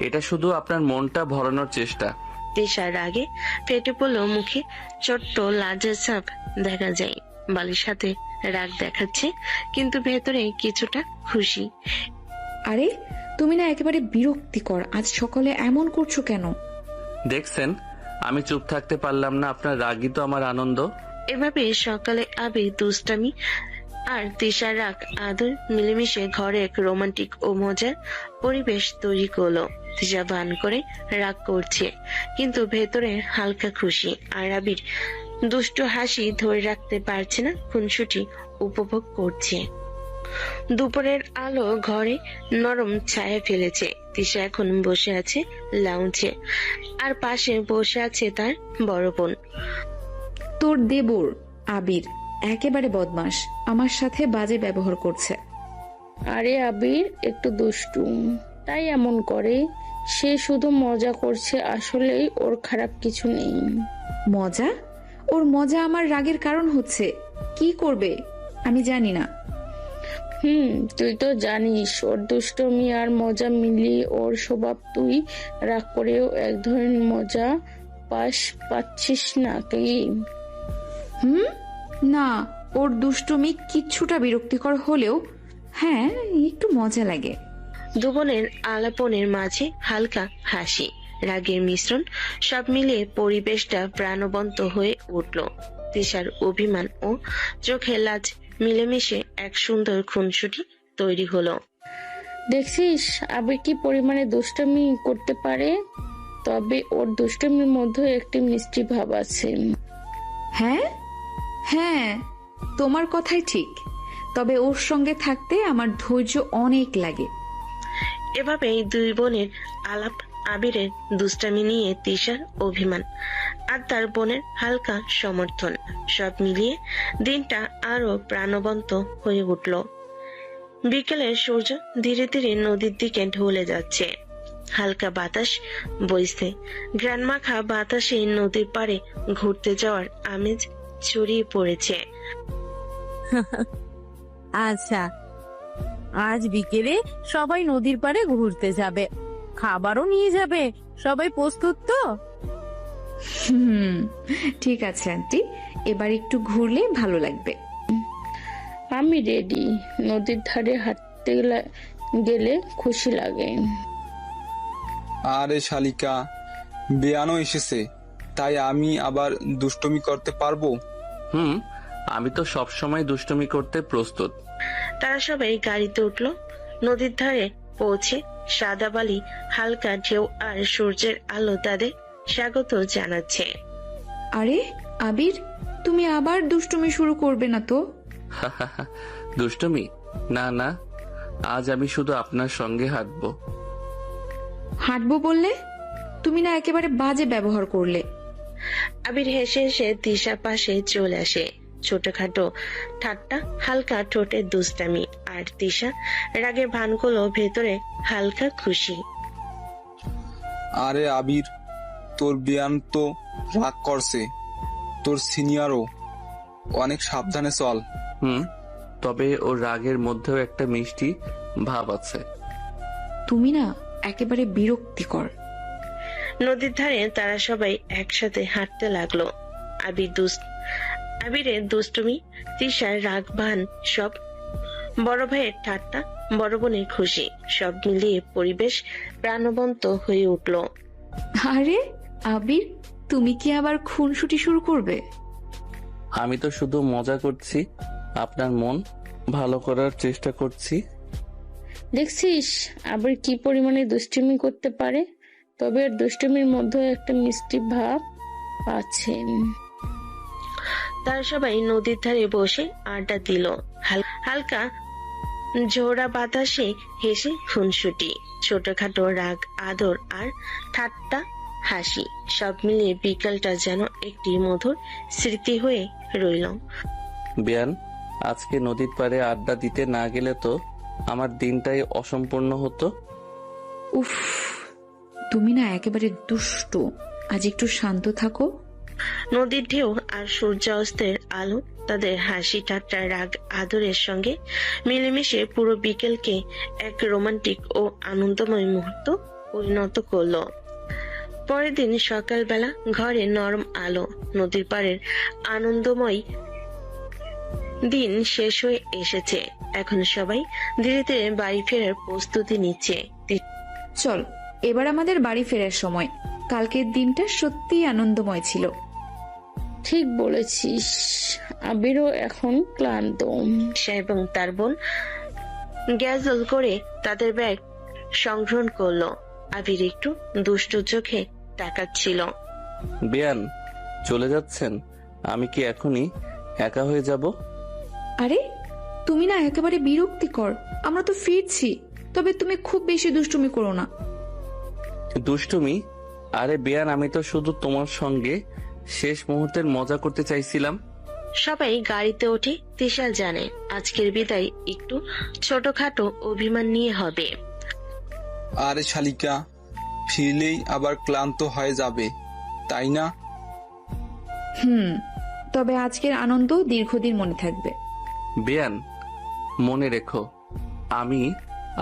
এটা শুধু আপনার মনটা ভরানোর চেষ্টা। তিশার রাগে ফেটে পড়লো, মুখে ছোট্ট লাজের ছাপ দেখা যায়। বালির সাথে রাগ দেখাচ্ছে, কিন্তু ভেতরে কিছুটা খুশি। আরে তুমি না একেবারে বিরক্তিকর, আজ সকালে এমন করছো কেন? দেখছেন, আমি চুপ থাকতে পারলাম না, আপনার রাগই তো আমার আনন্দ। এভাবে সকালে আবির দুষ্টামি আর তিশার রাগ আদর মিলেমিশে ঘরে এক রোমান্টিক ও মজার পরিবেশ তৈরি করলো। তিশা ভান করে রাগ করছে, কিন্তু ভেতরে হালকা খুশি। আর আবির দুষ্ট হাসি ধরে রাখতে পারছে না, খুনসুটি উপভোগ করছে। দুপুরের আলো ঘরে নরম ছায়া ফেলেছে। তিশা এখন বসে আছে লাউঞ্জে, আর পাশে বসে আছে তার বড় বোন। তোর দেবর আবির একেবারে বদমাস, আমার সাথে বাজে ব্যবহার করছে। আরে আবির একটু দুষ্টু, তাই এমন করে। সে শুধু মজা করছে, আসলেই ওর খারাপ কিছু নেই। মজা? ওর মজা আমার রাগের কারণ হচ্ছে। কি করবে আমি জানি না। তুই তো জানিস ওর দুষ্টমি আর মজা মিলিয়ে ওর স্বভাব। তুই রাগ করেও এক ধরনের মজা পাচ্ছিস না কি? না, ওর দুষ্টুমি কিছুটা বিরক্তিকর হলেও হ্যাঁ একটু মজা লাগে। দুবনের আলাপনের মাঝে হালকা হাসি, রাগের মিশ্রণ, সব মিলিয়ে পরিবেশটা প্রাণবন্ত হয়ে উঠল। তিশার অভিমান ও চোখে লাজ মিলেমিশে এক সুন্দর খুনসুটি তৈরি হলো। দেখছিস আবির কি পরিমাণে দুষ্টমি করতে পারে? তবে ওর দুষ্টমির মধ্যে একটি মিষ্টি ভাব আছে। হ্যাঁ হ্যাঁ, তোমার কথাই ঠিক। তবে ওর সঙ্গে থাকতে আমার ধৈর্য অনেক লাগে। এভাবেই দুই বোনের আলাপ, আবিরের দুষ্টামি নিয়ে তিশার অভিমান আর তার বোনের হালকা সমর্থন, সব মিলিয়ে দিনটা আরো প্রাণবন্ত হয়ে উঠল। বিকেলের সূর্য ধীরে ধীরে নদীর দিকে ঢলে যাচ্ছে। হালকা বাতাস বইছে, গ্রানমাখা বাতাসে নদীর পাড়ে ঘুরতে যাওয়ার আমেজ ছড়িয়ে পড়েছে। আচ্ছা, আজ বিকেলে সবাই নদীর পাড়ে ঘুরতে যাবে, খাবারও নিয়ে যাবে। সবাই প্রস্তুত তো? ঠিক আছে আন্টি, এবার একটু ঘুরলে ভালো লাগবে। আমি রেডি। নদীর ধারে হাঁটতে গেলে খুশি লাগে। আরে শালিকা, বেয়ানো এসেছে, তাই আমি আবার দুষ্টমি করতে পারবো? আমি তো সবসময় দুষ্টুমি করতে প্রস্তুত। তারা সবাই গাড়িতে উঠলো। নদীর ধারে পৌঁছে সাদা বালি, হালকা ঢেউ আর সূর্যের আলো তাদের স্বাগত জানাচ্ছে। আরে আবির, তুমি আবার দুষ্টুমি শুরু করবে না তো? দুষ্টুমি? না না, আজ আমি শুধু আপনার সঙ্গে হাঁটবো। হাঁটবো বললে? তুমি না একেবারে বাজে ব্যবহার করলে। আবির হেসে হেসে তিশার পাশে চলে আসে। ছোটখাটো ঠাট্টা, হালকা ঠোঁটে দুষ্টামি, আর তিশা রাগের ভান করলো, ভেতরে হালকা খুশি। আরে আবির, তোর বেয়ান তো রাগ করছে। তোর সিনিয়রও, অনেক সাবধানে চল। তবে ওর রাগের মধ্যেও একটা মিষ্টি ভাব আছে। তুমি না একেবারে বিরক্তিকর। নদীর ধারে তারা সবাই একসাথে হাঁটতে লাগলো। আবিরের দুষ্টুমি, তিশার রাগ ভান, সব বড় ভাইয়ের ঠাট্টা, বড় বোনের খুশি, সব মিলিয়ে পরিবেশ প্রাণবন্ত হয়ে উঠল। আরে আবির, তুমি কি আবার খুনসুটি শুরু করবে? আমি তো শুধু মজা করছি, আপনার মন ভালো করার চেষ্টা করছি। দেখছিস আবির কি পরিমাণে দুষ্টুমি করতে পারে? তবে এর দুষ্টুমির মধ্যে একটা মিষ্টি ভাব আছে। তারা সবাই নদীর ধারে বসে আড্ডা দিল। হালকা ঝোড়া বাতাসে হেসে খুনসুটি, ছোটখাটো রাগ, আদর আর ঠাট্টা, হাসি, সব মিলিয়ে বিকালটা যেন একটি মধুর স্মৃতি হয়ে রইল। বিয়ান, আজকে নদীর পাড়ে আড্ডা দিতে না গেলে তো আমার দিনটাই অসম্পূর্ণ হতো। উফ, তুমি না একেবারে দুষ্টু। আজ একটু শান্ত থাকো। নদীর ঢেউ আর সূর্যাস্তের আলো তাদের হাসি ঠাট্টা রাগ আদরের সঙ্গে মিলেমিশে পুরো বিকেলকে এক রোমান্টিক ও আনন্দময় মুহূর্ত পরিণত করলো। পরের দিন সকালবেলা ঘরে নরম আলো, নদীর পাড়ের আনন্দময় দিন শেষ হয়ে এসেছে। এখন সবাই ধীরে ধীরে বাড়ি ফেরার প্রস্তুতি নিচ্ছে। চল, এবার আমাদের বাড়ি ফেরার সময়। কালকের দিনটা সত্যিই আনন্দময় ছিল। ঠিক বলেছিস, আবিরও এখন ক্লান্ত। তিশা এবং তার বোন গ্যাজল করে তাদের ব্যাগ সংগ্রহণ করলো। আবির একটু দুষ্টু চোখে তাকাচ্ছিল। বেয়ান চলে যাচ্ছেন? আমি কি এখনই একা হয়ে যাব? আরে তুমি না একেবারে বিরক্তিকর। আমরা তো ফিরছি, তবে তুমি খুব বেশি দুষ্টুমি করো না। দুষ্টুমি? আরে বেয়ান, আমি তো শুধু তোমার সঙ্গে শেষ মুহূর্তের মজা করতে চাইছিলাম। সবাই গাড়িতে ওঠে। তিশা জানে আজকের বিদায় একটু ছোটখাটো অভিমান নিয়ে হবে। আরে শালিকা, ফিরলেই আবার ক্লান্ত হয়ে যাবে, তাই না? তবে আজকের আনন্দ দীর্ঘদিন মনে থাকবে। বেয়ান, মনে রেখো, আমি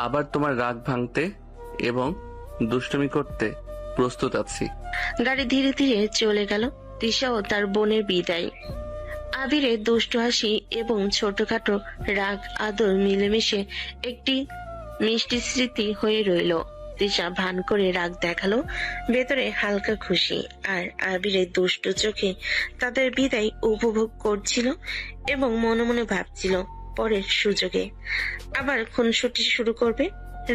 আবার তোমার রাগ ভাঙতে এবং দুষ্টুমি করতে প্রস্তুত আছি। গাড়ি ধীরে ধীরে চলে গেল। তিশা ও তার বোনের বিদায়। আবিরের দুষ্টু হাসি এবং ছোটখাটো রাগ আদর মিলেমিশে একটি মিষ্টি স্মৃতি হয়ে রইল। তিশা ভান করে রাগ দেখালো, ভেতরে হালকা খুশি। আর আবিরের দুষ্টু চোখে তাদের বিদায় উপভোগ করছিল এবং মনে মনে ভাবছিল পরের সুযোগে আবার খুনসুটি শুরু করবে।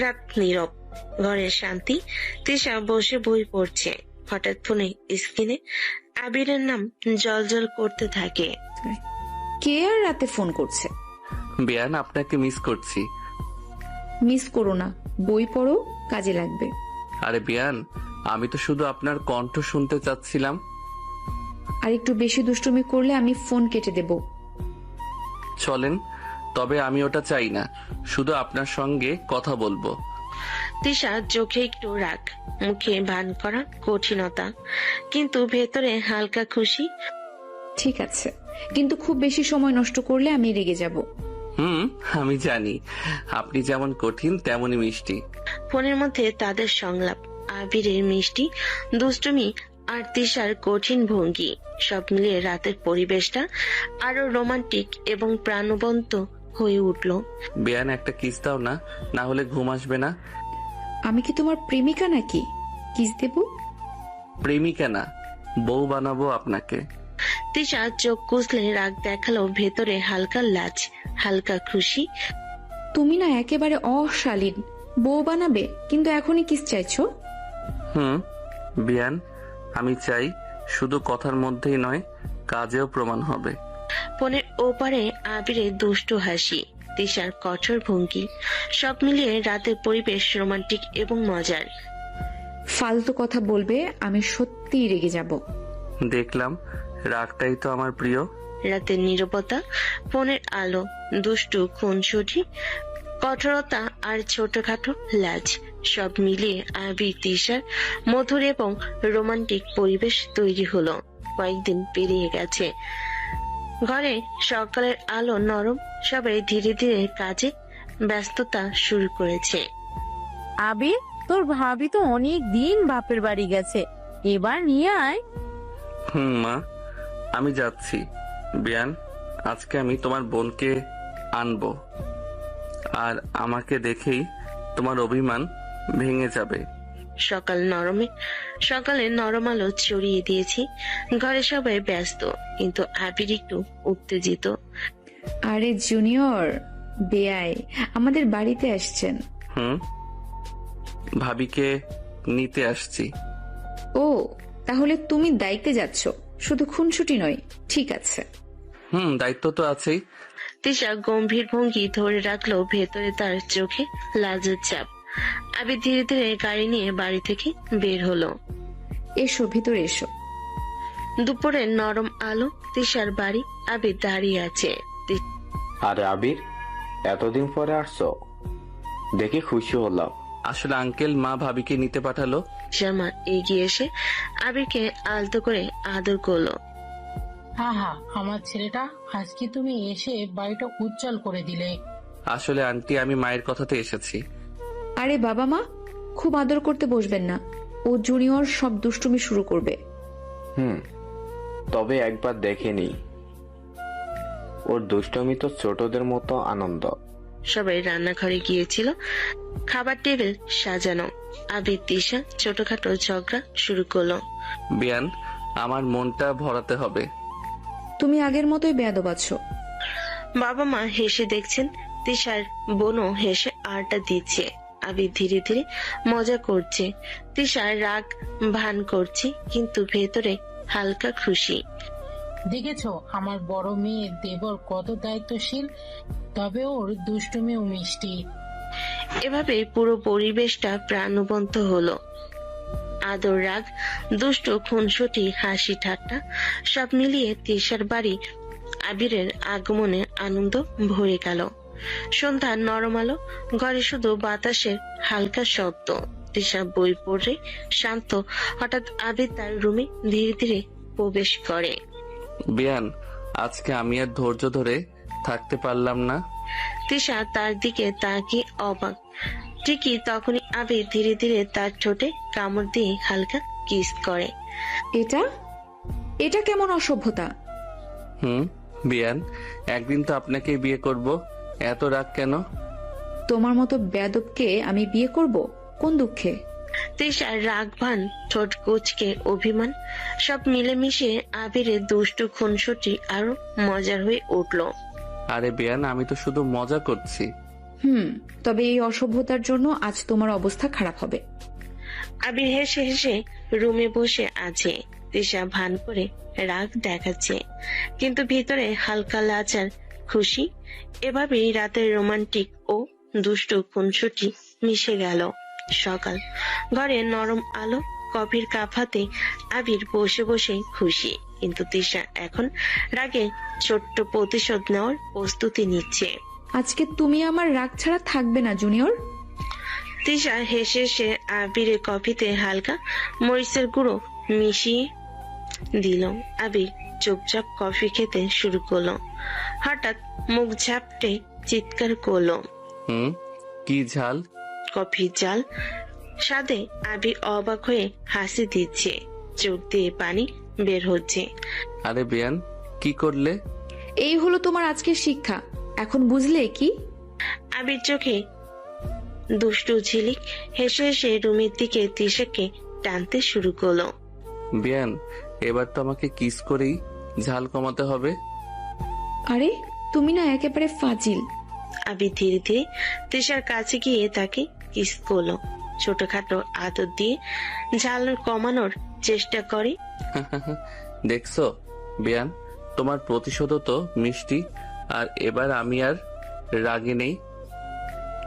রাত নীরব, ঘরের শান্তি। তিশা বসে বই পড়ছে। হঠাৎ ফোনে স্ক্রিনে আবিরের নাম জলজল করতে থাকে। কে আর রাতে ফোন করছে? বেয়ান, আপনাকে মিস করছি। মিস করো না, বই পড়ো, কাজে লাগবে। আরে বেয়ান, আমি তো শুধু আপনার কণ্ঠ শুনতে চাচ্ছিলাম। আর একটু বেশি দুষ্টুমি করলে আমি ফোন কেটে দেব। চলেন, তবে আমি ওটা চাই না, শুধু আপনার সঙ্গে কথা বলবো। তিশা চোখে একটু রাগ, মুখে ভান করা কঠিনতা, কিন্তু ভেতরে হালকা খুশি। ঠিক আছে, কিন্তু খুব বেশি সময় নষ্ট করলে আমি রেগে যাব। আমি জানি আপনি যেমন কঠিন তেমনই মিষ্টি। ফোনের মধ্যে তাদের সংলাপ, আবিরের মিষ্টি দুষ্টুমি আর তিশার কঠিন ভঙ্গি, সব মিলিয়ে রাতের পরিবেশটা আরো রোমান্টিক এবং প্রাণবন্ত হয়ে উঠল। বেয়ান, একটা কিস দাও না, না হলে ঘুম আসবে না। আমি কি তোমার প্রেমিকা নাকি কিস দেব? প্রেমিকা না, বউ বানাবো আপনাকে। তিশা চোখ কুচলে রাগ দেখালো, ভেতরে হালকা লাজ, হালকা খুশি। তুমি না একেবারে অশালীন। বউ বানাবে, কিন্তু এখনই কিস চাইছো? বেয়ান, আমি চাই, শুধু কথার মধ্যেই নয়, কাজেও প্রমাণ হবে। ফোনের ওপারে আবিরের দুষ্টু হাসি, তিশার কঠোর ভঙ্গি, সব মিলিয়ে রাতের পরিবেশ রোমান্টিক এবং মজার। ফালতু কথা বলবে, আমি সত্যিই রেগে যাব। দেখলাম, রাগটাই তো আমার প্রিয়। রাতের নীরবতা, ফোনের আলো, দুষ্টু খুনসুটি, কঠোরতা আর ছোটখাটো লাজ, সব মিলিয়ে আবির তিশার মধুর এবং রোমান্টিক পরিবেশ তৈরি হলো। কয়েকদিন পেরিয়ে গেছে। ঘরে সকালের আলো নরম, সবাই ধীরে ধীরে কাজে ব্যস্ততা শুরু করেছে। আবির, তোর ভাবি তো অনেক দিন বাপের বাড়ি গেছে, এবার নিয়ে আয়। মা, আমি যাচ্ছি। বেয়ান, আজকে আমি তোমার বোনকে আনবো, আর আমাকে দেখেই তোমার অভিমান ভেঙে যাবে। সকালে নরম আলো ছড়িয়ে দিয়েছি। ঘরে সবাই ব্যস্ত, কিন্তু আবির একটু উত্তেজিত। আরে জুনিয়র বেয়াই আমাদের বাড়িতে আসছেন। ভাবিকে নিতে আসছি। ও, তাহলে তুমি দায়িত্বে যাচ্ছ, শুধু খুনসুটি নয়। ঠিক আছে। দায়িত্ব তো আছেই। তিশা গম্ভীর ভঙ্গি ধরে রাখলো, ভেতরে তার চোখে লাজের চাপ। আবির ধীরে ধীরে গাড়ি নিয়ে বাড়ি থেকে বের হলো। এসো, ভিতরে এসো। দুপুরের নরম আলো, তিশার বাড়ি। আবির দাঁড়িয়ে আছে। আরে আবির, এতদিন পরে আসছো, দেখে খুশি হলাম। আসলে আঙ্কেল, মা ভাবিকে নিতে পাঠালো। তিশার মা এগিয়ে এসে আবিরকে আলতো করে আদর করলো। আহা, আমার ছেলেটা, আজকে তুমি এসে বাড়িটা উজ্জ্বল করে দিলে। আসলে আন্টি, আমি মায়ের কথাতে এসেছি। আরে বাবা মা, খুব আদর করতে বসবেন না, ও জুনিয়র সব দুষ্টুমি শুরু করবে। তবে একবার দেখে নি, ওর দুষ্টমি তো ছোটদের মতো আনন্দ। সবাই রান্নাঘরে গিয়েছিল। খাবার টেবিল সাজানো। আবির তিশা ছোটখাটো ঝগড়া শুরু করলো। বিয়ান, আমার মনটা ভরাতে হবে। তুমি আগের মতোই বেয়াদব আছো। বাবা মা হেসে দেখছেন, তিশার বোনও হেসে আড্ডা দিচ্ছে। আবির ধীরে ধীরে মজা করছে, তিশার রাগ ভান করছে, কিন্তু ভেতরে হালকা খুশি। দেখেছো আমার বড় মেয়ে দেবর কত দায়িত্বশীল, তবে ওর দুষ্টুমিও মিষ্টি। এভাবে পুরো পরিবেশটা প্রাণবন্ত হলো। আদর, রাগ, দুষ্ট, খুনসুটি, হাসি ঠাট্টা সব মিলিয়ে তিশার বাড়ি আবিরের আগমনে আনন্দ ভরে গেল। সন্ধ্যা নরম আলো, ঘরে শুধু বাতাসের হালকা শব্দ। তিশা বই পড়ে শান্ত। হঠাৎ আবির তার রুমে ধীরে ধীরে প্রবেশ করে। বিয়ান, আজকে আমি আর ধৈর্য ধরে থাকতে পারলাম না। তিশা তার দিকে তাকিয়ে অবাক। ঠিকই তখনই আবির ধীরে ধীরে তার ঠোঁটে কামড় দিয়ে হালকা কিস করে। এটা এটা কেমন অসভ্যতা! বিয়ান, একদিন তো আপনাকে বিয়ে করব, এত রাগ কেন? তোমার মতো বেয়াদবকে আমি বিয়ে করব কোন দুঃখে? তিশার রাগ ভান, ঠোঁট কুচকে অভিমান সব মিলেমিশে আবিরের দুষ্টু খুনসুটি আরো মজার হয়ে উঠল। আরে বিয়ান, আমি তো শুধু মজা করছি। তবে এই অসভ্যতার জন্য আজ তোমার অবস্থা খারাপ হবে। আবির হেসে হেসে রুমে বসে আছে। তিশা ভান করে রাগ দেখাচ্ছে, কিন্তু ভিতরে হালকা লাচার খুশি। এভাবেই রাতের রোমান্টিক ও দুষ্টু খুনসুটি মিশে গেল। সকাল, ঘরে নরম আলো, কফির কাপ হাতে আবির বসে বসে খুশি, কিন্তু তিশা এখন রাগে ছোট্ট প্রতিশোধ নেওয়ার প্রস্তুতি নিচ্ছে। আজকে তুমি আমার রাগ ছাড়া থাকবে না জুনিয়র। তিশা হেসে হেসে আবিরের কফিতে হালকা মরিচের গুঁড়ো মিশিয়ে দিল। আবির চুপচাপ কফি খেতে শুরু করলো। হঠাৎ মুখ ঝাপটে চিৎকার করলো। কি ঝাল! কফি জাল স্বাদে আবির অবাক হয়ে হাসি দিচ্ছে, চোখ দিয়ে পানি বের হচ্ছে। আরে বিয়ান, কি করলে? এই হলো তোমার আজকের শিক্ষা, এখন বুঝলে কি? আবির চোখে দুষ্টু ঝিলিক হেসে হেসে রুমের দিকে তিশাকে টানতে শুরু করলো। বিয়ান, এবার তো আমাকে কিস করেই ঝাল কমাতে হবে। আরে তুমি না একেবারে ফাজিল। আবির ধীরে ধীরে তিশার কাছে গিয়ে তাকে কিস করলো, ছোটখাটো আদর দিয়ে ঝাল কমানোর চেষ্টা করে। দেখছো বিয়ান, তোমার প্রতিশোধও তো মিষ্টি, আর এবার আমি আর রাগে নেই।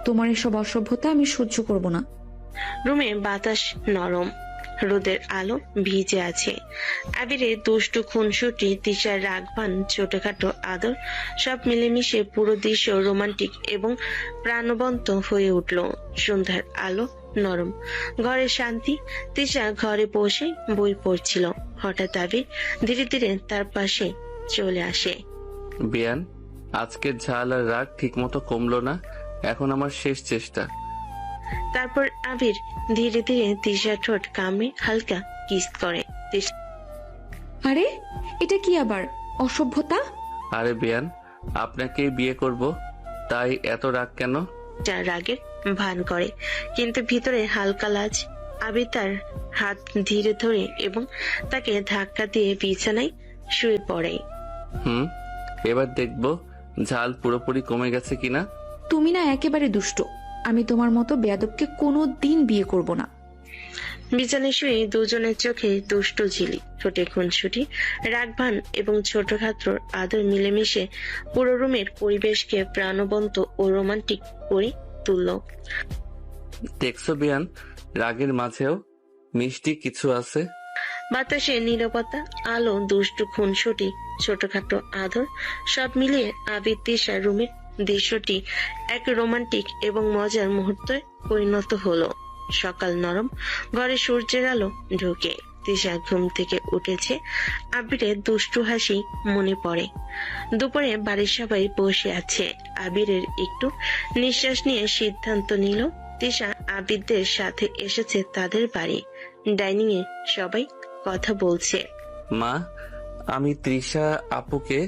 তোমার এসব অসভ্যতা আমি সহ্য করব না। রুমে বাতাস নরম, রোদের আলো ভিজে আছে। আবিরের দুষ্টু খুনসুটি, তিশার রাগবান, ছোটখাটো আদর সব মিলেমিশে পুরো দৃশ্য রোমান্টিক এবং প্রাণবন্ত হয়ে উঠল। সন্ধ্যার আলো নরম, ঘরে শান্তি। তিশা ঘরে বসে বই পড়ছিল। হঠাৎ আবির ধীরে ধীরে তার পাশে চলে আসে। বিয়ান, আজকের ঝাল আর রাগ ঠিক মতো কমলো না, এখন আমার শেষ চেষ্টা। তারপর আবির ধীরে ধীরে তিশার ঠোঁট কামড়ে হালকা কিস করে। আরে এটা কি আবার অসভ্যতা? আরে বিয়ান, আপনাকেই বিয়ে করব, তাই এত রাগ কেন? রাগের ভান করে, কিন্তু ভিতরে হালকা লাজ। আবির তার হাত ধীরে ধরে এবং তাকে ধাক্কা দিয়ে বিছানায় শুয়ে পড়ে। এবার দেখবো ঝাল পুরোপুরি কমে গেছে কিনা। তুমি না একেবারে দুষ্ট, আমি তোমার মতো বেয়াদবকে কোনোদিন বিয়ে করব না। বিছানায় শুয়ে দুজনের চোখে দুষ্টু ঝিলি, ঠোঁটে খুনসুটি, রাগভান এবং ছোটখাটো আদর মিলেমিশে পুরো রুমের পরিবেশকে প্রাণবন্ত ও রোমান্টিক করে তুলল। দেখছো বিয়ান, রাগের মাঝেও মিষ্টি কিছু আছে। বাতাসে নীরবতা, আলো, দুষ্টু খুনসুটি, ছোটখাটো আদর সব মিলিয়ে আবির তিশা রুমের দৃশ্যটি এক রোমান্টিক এবং মজার মুহূর্তে পরিণত হলো। সকাল নরম, ঘরে সূর্যের আলো ঢুকে তিশা ঘুম থেকে উঠেছে, আবিরের দুষ্টু হাসি মনে পড়ে। দুপুরে বাড়ির সবাই বসে আছে। আবিরের একটু নিঃশ্বাস নিয়ে সিদ্ধান্ত নিল তিশা আবিরদের সাথে এসেছে তাদের বাড়ি। ডাইনিং এ সবাই কথা বলছে। মা, আমি তৃষা আপুকে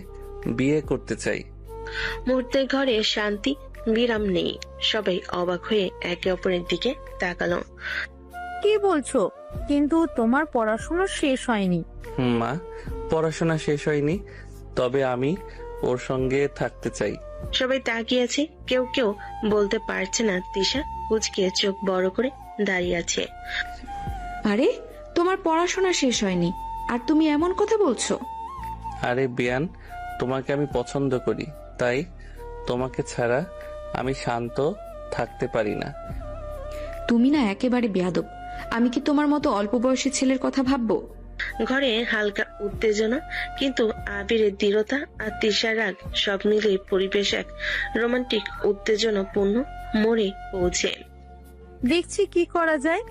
বিয়ে করতে চাই। মুহূর্তে ঘরে শান্তি বিরাম নেই। সবাই অবাক হয়ে একে অপরের দিকে তাকালো। কি বলছো? কিন্তু তোমার পড়াশোনা শেষ হয়নি। মা, পড়াশোনা শেষ হয়নি, তবে আমি ওর সঙ্গে থাকতে চাই। সবাই তাকিয়েছে, কেউ কেউ বলতে পারছে না। তিশা কুচকে চোখ বড় করে দাঁড়িয়ে আছে। আরে, তোমার পড়াশোনা শেষ হয়নি আর তুমি এমন কথা বলছো? আরে বিয়ান, তোমাকে আমি পছন্দ করি, তাই তোমাকে ছাড়া আমি শান্ত থাকতে পারি না। তুমি না একেবারে বেয়াদব। আমি কি তোমার মতো অল্প বয়সী ছেলের কথা ভাববো? ঘরে হালকা উত্তেজনা, কিন্তু আবিরের দৃঢ়তা আর তিশার রাগ সব মিলিয়ে পরিবেশ এক রোমান্টিক উত্তেজনাপূর্ণ মোড়ে পৌঁছে। দেখছি কি করা যায়।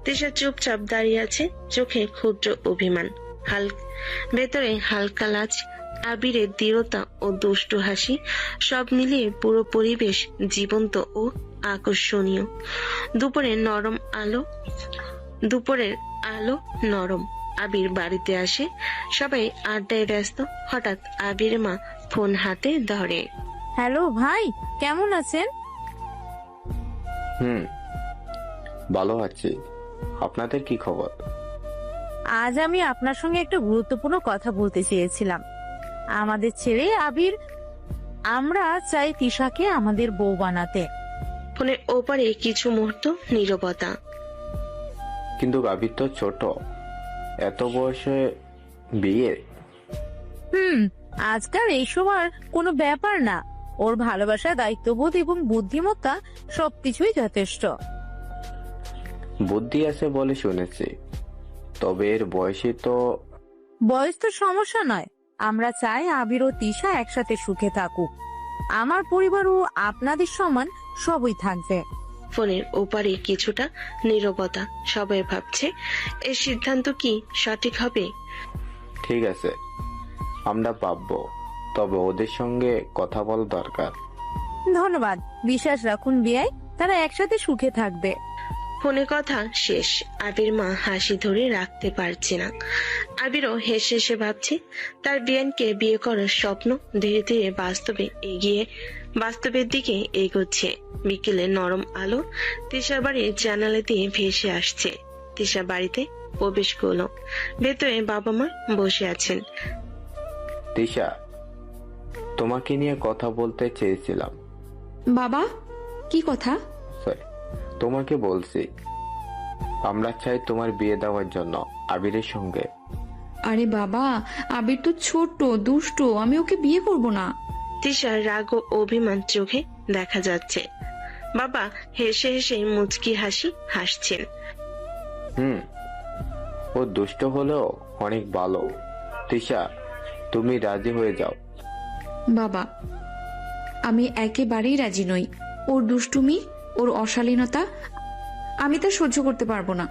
তিশা চুপচাপ দাঁড়িয়ে আছে, চোখে ক্ষুদ্র অভিমান, ভেতরে হালকা লাজ। আবিরের দৃঢ়তা ও দুষ্টু হাসি সব মিলিয়ে পুরো পরিবেশ জীবন্ত ও আকর্ষণীয়। দুপুরের আলো নরম। আবির বাড়িতে আসে, সবাই আড্ডায় ব্যস্ত। হঠাৎ আবির মা ফোন হাতে ধরে। হ্যালো ভাই, কেমন আছেন? ভালো আছি। আপনাদের কি খবর? আজ আমি আপনার সঙ্গে একটা গুরুত্বপূর্ণ কথা বলতে চেয়েছিলাম। আমাদের ছেলে আবির, আমরা চাই তিশাকে আমাদের বউ বানাতে। ফোনের ওপারে কিছু মুহূর্ত নীরবতা। কিন্তু আবির তো ছোট, এত বয়সে বিয়ে? আজকাল এইসব আর কোনো ব্যাপার না। ওর ভালোবাসা, দায়িত্ববোধ এবং বুদ্ধিমত্তা সবকিছুই যথেষ্ট। বুদ্ধি আছে বলে শুনেছি, তবে এর বয়সে তো। বয়স তো সমস্যা নয়। আমরা চাই আবির ও তিশা একসাথে সুখে থাকুক। আমার পরিবার ও আপনাদের সমান সবই থাকবে। ফোনের ওপারে কিছুটা নীরবতা। সবাই ভাবছে এই সিদ্ধান্ত কি সঠিক হবে। ঠিক আছে, আমরা ভাববো, তবে ওদের সঙ্গে কথা বলা দরকার। ধন্যবাদ, বিশ্বাস রাখুন বিয়াই, তারা একসাথে সুখে থাকবে। ফোনে কথা শেষ। আবির মা হাসি ধরে রাখতে পারছে না। আবিরও হেসে হেসে ভাবছে তার বিয়ানকে বিয়ে করার স্বপ্ন ধীরে ধীরে বাস্তবের দিকে এগোচ্ছে। বিকেলে নরম আলো তিশার বাড়ির জানালা দিয়ে ভেসে আসছে। তিশা বাড়িতে প্রবেশ করলো। ভেতরে বাবা মা বসে আছেন। তিশা, তোমাকে নিয়ে কথা বলতে চেয়েছিলাম। বাবা, কি কথা? তোমাকে বলছি, আমরা চাই তোমার বিয়ে দেওয়ার জন্য আবিরের সঙ্গে। আরে বাবা, আবির তো ছোট, দুষ্ট, আমি ওকে বিয়ে করব না। তিশার রাগ ও অভিমান চোখে দেখা যাচ্ছে। বাবা হেসে হেসে মুচকি হাসি হাসছেন। ও দুষ্ট হলেও অনেক ভালো। তিশা, তুমি রাজি হয়ে যাও। বাবা, আমি একেবারেই রাজি নই। ওর দুষ্টুমি, ওর অশালীনতা আমি তা সহ্য করতে পারবো না।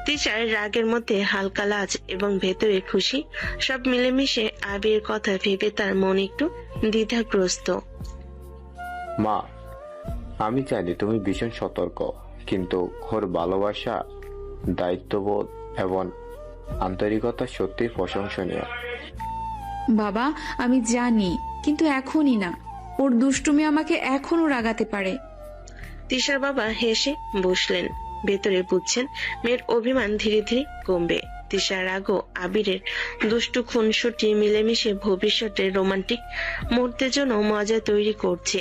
তিশার রাগের মধ্যে হালকা লাজ এবং ভেতরে খুশি সব মিলেমিশে আবির কথা ভেবে তার মন একটু দ্বিধাগ্রস্ত। মা, আমি জানি তুমি ভীষণ সতর্ক, কিন্তু ওর ভালোবাসা, দায়িত্ববোধ এবং আন্তরিকতা সত্যি প্রশংসনীয়। বাবা, আমি জানি, কিন্তু এখনই না। ওর দুষ্টুমি আমাকে এখনো রাগাতে পারে। তিশার বাবা হেসে বসলেন। ভেতরে বুঝছেন মেয়ের অভিমান ধীরে ধীরে কমবে। তিশার রাগ ও আবিরের দুষ্টু খুনসুটি মিলেমিশে ভবিষ্যতের রোমান্টিক মুহূর্তের জন্য মজা তৈরি করছে।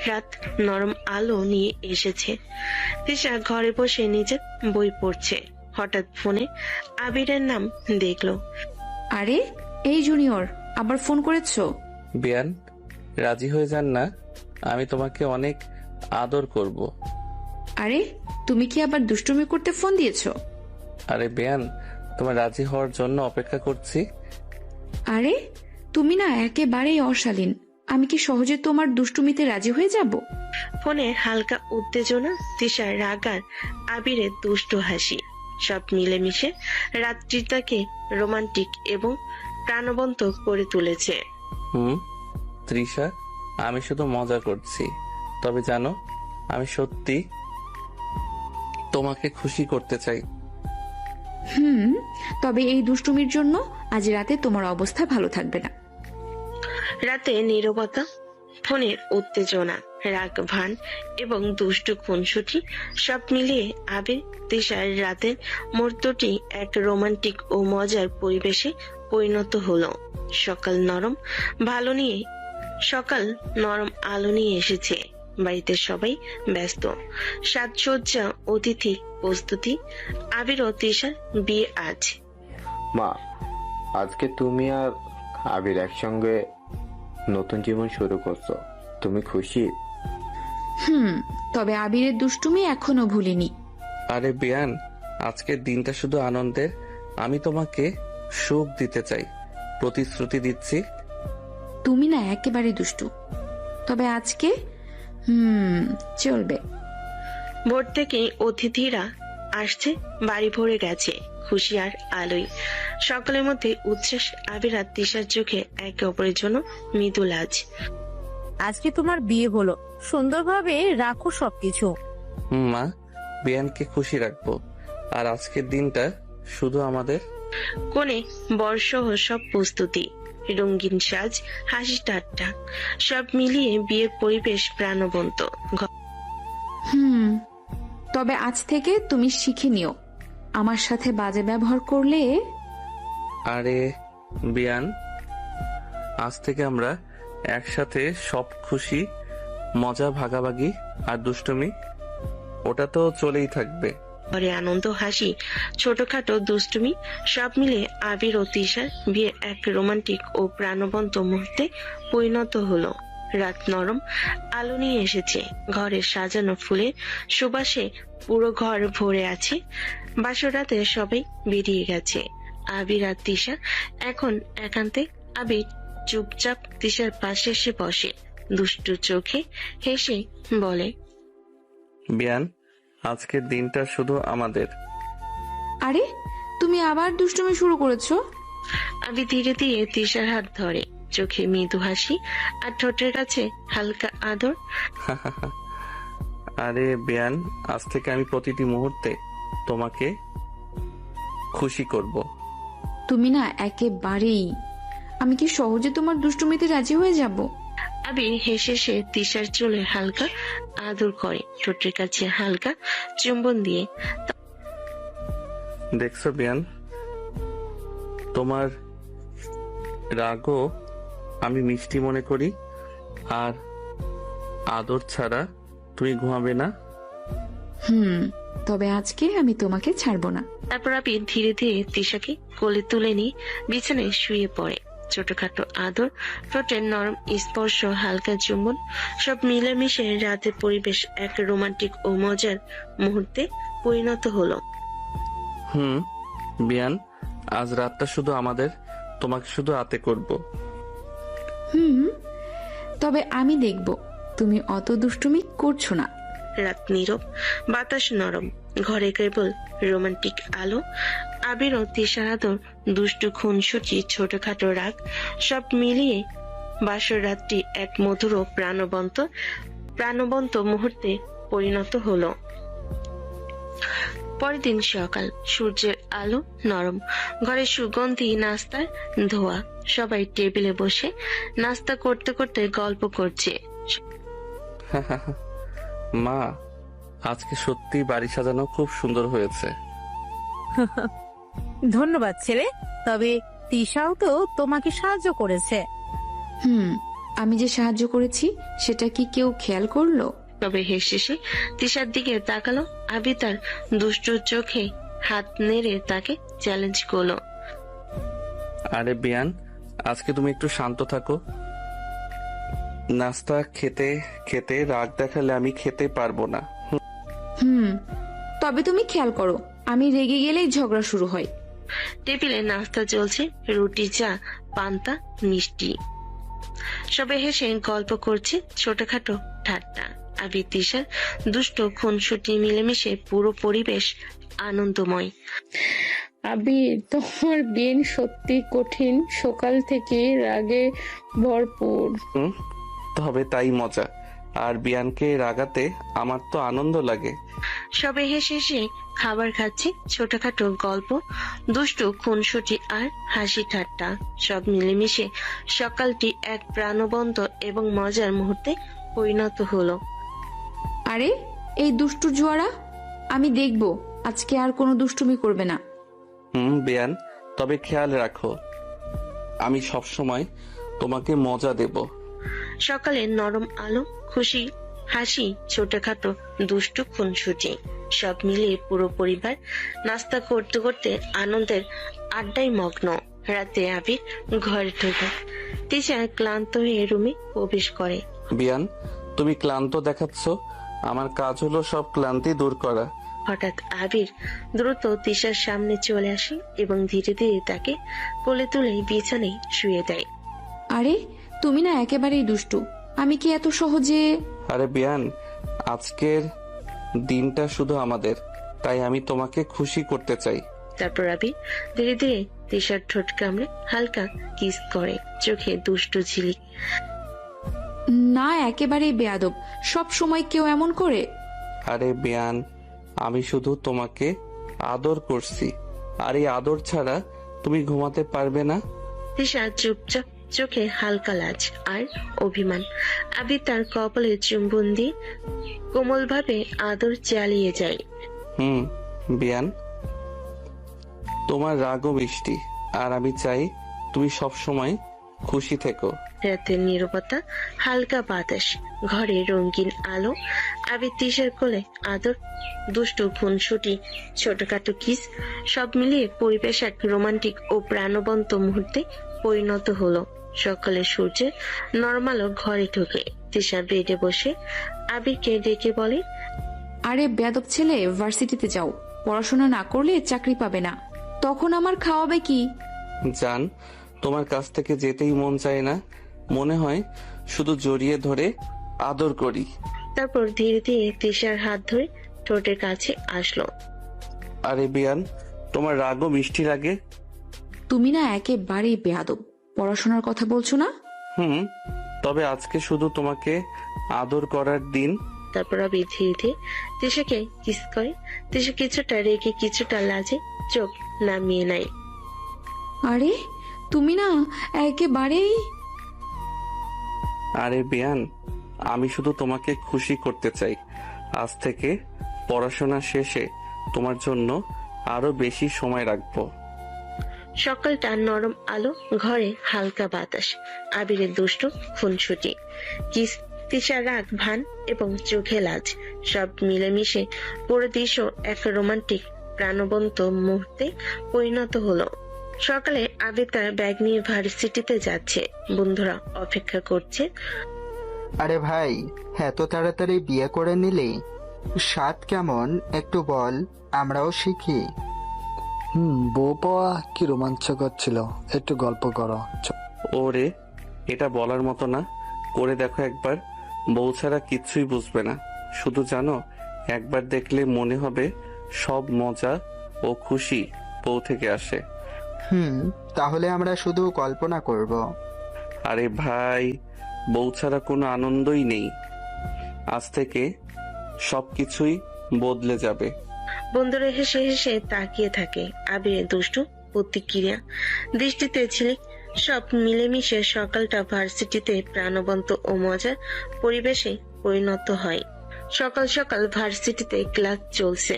রাত নরম আলো নিয়ে এসেছে। তিশা ঘরে বসে নিজের বই পড়ছে। হঠাৎ ফোনে আবিরের নাম দেখলো। আরে, এই জুনিয়র, আবার ফোন করেছো? বিয়ান, রাজি হয়ে যান না, আমি তোমাকে অনেক আদর করব। আরে, তুমি কি আবার দুষ্টুমি করতে ফোন দিয়েছো? আরে বিয়ান, তোমার রাজি হওয়ার জন্য অপেক্ষা করছি। আরে, তুমি না একেবারেই অশালীন। আমি কি সহজে তোমার দুষ্টুমিতে রাজি হয়ে যাব? ফোনে হালকা উত্তেজনা, তিশার রাগ আর আবিরের দুষ্ট হাসি সব মিলেমিশে রাত্রিটাকে রোমান্টিক এবং প্রাণবন্ত করে তুলেছে। তৃষা, আমি শুধু মজা করছি, তবে জানো আমি সত্যি তোমাকে খুশি করতে চাই। তবে এই দুষ্টুমির জন্য আজ রাতে তোমার অবস্থা ভালো থাকবে না। রাতে নীরবতা, ফোনের উত্তেজনা, রাগ ভান এবং দুষ্টু খুনসুটি সব মিলিয়ে আবির তৃষার রাতের মুহূর্তটি এক রোমান্টিক ও মজার পরিবেশে পরিণত হলো। সকাল নরম আলো নিয়ে এসেছে। বাড়িতে সবাই ব্যস্ত, সাজসজ্জা, অতিথি প্রস্তুতি। আবির ও তৃষার বিয়ে আজ। মা, আজকে তুমি আর আবির একসঙ্গে নতুন জীবন শুরু করছো, তুমি খুশি? তবে আবিরের দুষ্টুমি এখনো ভুলিনি। আরে বিয়ান, আজকের দিনটা শুধু আনন্দের। আমি তোমাকে সুখ দিতে চাই, প্রতিশ্রুতি দিচ্ছি। তুমি না একেবারে দুষ্টু, তবে আজকে চলবে। ভোর থেকে অতিথিরা আসছে, বাড়ি ভরে গেছে খুশি আর আলোয়। সকলের মধ্যে উচ্ছ্বাস। আবির আর তৃষার চোখে একে অপরের জন্য মৃদু লাজ। আজকে তোমার বিয়ে হলো, সুন্দরভাবে রাখো সবকিছু। মা, বিয়ানকে খুশি রাখবো, আর আজকের দিনটা শুধু আমাদের। কোণে বর্ষহ সব প্রস্তুতি, রঙিন সাজ, হাসি ঠাট্টা, সব মিলিয়ে বিয়ের পরিবেশ প্রাণবন্ত। তবে আজ থেকে তুমি শিখে নিও, আমার সাথে বাজে ব্যবহার করলে। আরে বিয়ান, আজ থেকে আমরা একসাথে সব খুশি, মজা ভাগাভাগি আর দুষ্টুমি ওটা তো চলেই থাকবে। ঘরে আনন্দ, হাসি, ছোটখাটো দুষ্টুমি সব মিলে আবির ও তৃষার বিয়ে এক রোমান্টিক ও প্রাণবন্ত মুহূর্তে পরিণত হলো। রাত নরম আলো নিয়ে এসেছে। ঘরের সাজানো ফুলের সুবাসে পুরো ঘর ভরে আছে। বাসর রাতে সবাই বেরিয়ে গেছে। আবির আর তৃষা এখন একান্তে। আবির চুপচাপ তৃষার পাশে এসে বসে, দুষ্টু চোখে হেসে বলে, বিয়ান, আজকের দিনটা শুধু আমাদের। আরে তুমি আবার দুষ্টুমি শুরু করেছো? আবির ধীরে ধীরে তৃষার হাত ধরে, চোখে মৃদু হাসি আর ঠোঁটের কাছে হালকা আদর। আরে বিয়ান, আজ থেকে আমি প্রতিটি মুহূর্তে তোমাকে খুশি করব। তুমি না একেবারেই। আমি কি সহজে তোমার দুষ্টুমিতে রাজি হয়ে যাব? আবির হেসে সে তৃষার চুলে হালকা আদর করে, ঠোঁটের কাছে হালকা চুম্বন দিয়ে। দেখছো বিয়ান, তোমার রাগও আমি মিষ্টি মনে করি, আর আদর ছাড়া তুমি ঘুমাবে না। তবে আজকে আমি তোমাকে ছাড়বো না। তারপর আবির ধীরে ধীরে তৃষাকে কোলে তুলে নিয়ে বিছানায় শুয়ে পড়ে। ছোটখাটো আদর, ঠোঁটের নরম স্পর্শ, হালকা চুম্বন সব মিলেমিশে রাতের পরিবেশ এক রোমান্টিক ও মজার মুহূর্তে পরিণত হলো। বিয়ান, আজ রাতটা শুধু আমাদের, তোমাকে শুধু আতে করব। তবে আমি দেখব তুমি অত দুষ্টুমি করছো না। রাত নীরব, বাতাস নরম, ঘরে কেবল রোমান্টিক আলো। আবির ও তৃষার আদর, দুষ্টু খুনসুটি, ছোটখাটো রাগ সব মিলিয়ে বাসর রাতটি এক মধুর ও প্রাণবন্ত মুহূর্তে পরিণত হলো। পরের দিন সকাল, সূর্যের আলো নরম, ঘরে সুগন্ধি, নাস্তার ধোয়া। সবাই টেবিলে বসে নাস্তা করতে করতে গল্প করছে। মা, আজকে সত্যি বাড়ি সাজানো খুব সুন্দর হয়েছে। ধন্যবাদ ছেলে, তবে তৃষাও তো তোমাকে সাহায্য করেছে। আমি যে সাহায্য করেছি সেটা কি কেউ খেয়াল করলো? তবে হেসে সে তৃষার দিকে তাকালো। আবি তার দুষ্ট চোখে হাত নেড়ে তাকে চ্যালেঞ্জ করলো। আরে বিয়ান, আজকে তুমি একটু শান্ত থাকো। নাস্তা খেতে খেতে রাগ দেখালে আমি খেতে পারবো না। তবে তুমি খেয়াল করো, আমি রেগে গেলেই ঝগড়া শুরু হয়। টেবিলে নাস্তা চলছে, রুটি, চা, পান্তা, মিষ্টি। সবাই হেসে গল্প করছে, ছোটখাটো ঠাট্টা। আবির তিশার দুষ্ট খুনসুটি মিলেমিশে পুরো পরিবেশ আনন্দময়। আবির, তোমার দিন সত্যি কঠিন, সকাল থেকে রাগে ভরপুর। তবে তাই মজা। আর বিয়ানকে রাগাতে আমার তো আনন্দ লাগে। সবে হেসে হেসে খাবার খাচ্ছে, ছোটখাটো গল্প, দুষ্টু খুনসুটি আর হাসি ঠাট্টা সব মিলেমিশে সকালটি এক প্রাণবন্ত এবং মজার মুহূর্তে পরিণত হলো। আরে এই দুষ্টু জুয়ারা, আমি দেখব আজকে আর কোনো দুষ্টুমি করবে না। বিয়ান, তবে খেয়াল রাখো আমি সব সময় তোমাকে মজা দেব। সকালে নরম আলো, খুশি হাসি, ছোটখাটো দুষ্টু খুনসুটি সব মিলিয়ে পুরো পরিবার নাস্তা করতে করতে আনন্দের আড্ডায় মগ্ন। রাতে আবির ঘরে ঢোকে, তিশা ক্লান্ত হয়ে রুমে প্রবেশ করে। বিয়ান, তুমি ক্লান্ত দেখাচ্ছ। আমার কাজ হলো সব ক্লান্তি দূর করা। হঠাৎ আবির দ্রুত তিশার সামনে চলে আসে এবং ধীরে ধীরে তাকে কোলে তুলে বিছানায় শুয়ে দেয়। আরে তুমি না একেবারেই দুষ্টু, আমি কি এত সহজে? আরে বিয়ান, আজকের দিনটা শুধু আমাদের, তাই আমি তোমাকে খুশি করতে চাই। তারপর আবির ধীরে ধীরে তিশার ঠোঁট কামড়ে হালকা কিস করে, চোখে দুষ্টু ঝিলিক। না, একেবারেই বেয়াদব, সব সময় কেউ এমন করে? আরে বিয়ান, আমি শুধু তোমাকে আদর করছি, আর এই আদর ছাড়া তুমি ঘুমাতে পারবে না। তিশা চুপচাপ, চোখে হালকা লাজ আর অভিমান। আবির তার কপালে চুম্বন দিয়ে কোমল ভাবে আদর চালিয়ে যায়। বিয়ান, তোমার রাগও মিষ্টি, আর আমি চাই তুমি সব সময় খুশি থেকো। রাতের নীরবতা, হালকা বাতাস, ঘরে রঙিন আলো, আবির তিশার কোলে আদর, দুষ্টু খুনসুটি, ছোটখাটো কিস সব মিলিয়ে পরিবেশ এক রোমান্টিক ও প্রাণবন্ত মুহূর্তে পরিণত হলো। সকালে সূর্যের নরম আলো ঘরে ঢোকে, তিশা বেডে বসে আবিরকে ডেকে বলে, আরে বেয়াদব ছেলে, ভার্সিটিতে যাও, পড়াশোনা না করলে চাকরি পাবে না, তখন আমার খাওয়াবে কি? জান, তোমার কাছ থেকে যেতেই মন চায় না, মনে হয় শুধু জড়িয়ে ধরে আদর করি। তারপর ধীরে ধীরে তিশার হাত ধরে ঠোঁটের কাছে আসলো। আরে বিয়ান, তোমার রাগও মিষ্টি লাগে। তুমি না একেবারেই বেয়াদব, পড়াশোনার কথা বলছো না? তবে আজকে শুধু তোমাকে আদর করার দিন। তারপর আবির ধীরে ধীরে তিশাকে কিস করে। তিশা কিছুটা রেগে কিছুটা লাজে চোখ নামিয়ে নেয়। আরে তুমি না একেবারেই। আরে বিয়ান, আমি শুধু তোমাকে খুশি করতে চাই। আজ থেকে পড়াশোনা শেষে তোমার জন্য আরো বেশি সময় রাখবো। সকালটা নরম আলো, ঘরে হালকা বাতাস, আবিরের দুষ্ট খুনসুটি, কিস, তিশা রাগ ভান এবং চোখে লাজ সব মিলেমিশে পুরো দৃশ্য এক রোমান্টিক প্রাণবন্ত মুহূর্তে পরিণত হলো। সকালে আবির তার ব্যাগ নিয়ে ভার্সিটিতে যাচ্ছে, বন্ধুরা অপেক্ষা করছে। আরে ভাই, এত তাড়াতাড়ি বিয়ে করে নিলি? স্বাদ কেমন একটু বল, আমরাও শিখি। বউ পাওয়া কি রোমাঞ্চকর ছিল, একটু গল্প করো। ওরে, এটা বলার মতো না, করে দেখো একবার। বউ ছাড়া কিচ্ছুই বুঝবে না, শুধু জানো একবার দেখলে মনে হবে সব মজা ও খুশি বউ থেকে আসে। তাহলে আমরা শুধু কল্পনা করব। আরে ভাই, বউ ছাড়া কোনো আনন্দই নেই। আজ থেকে সবকিছুই বদলে যাবে। বন্ধুরা হেসে হেসে তাকিয়ে থাকে আবিরের দুষ্টু প্রতিক্রিয়া, দৃষ্টিতে ঝিলিক সব মিলেমিশে সকালটা ভার্সিটিতে প্রাণবন্ত ও মজার পরিবেশে পরিণত হয়। সকাল সকাল ভার্সিটিতে ক্লাস চলছে,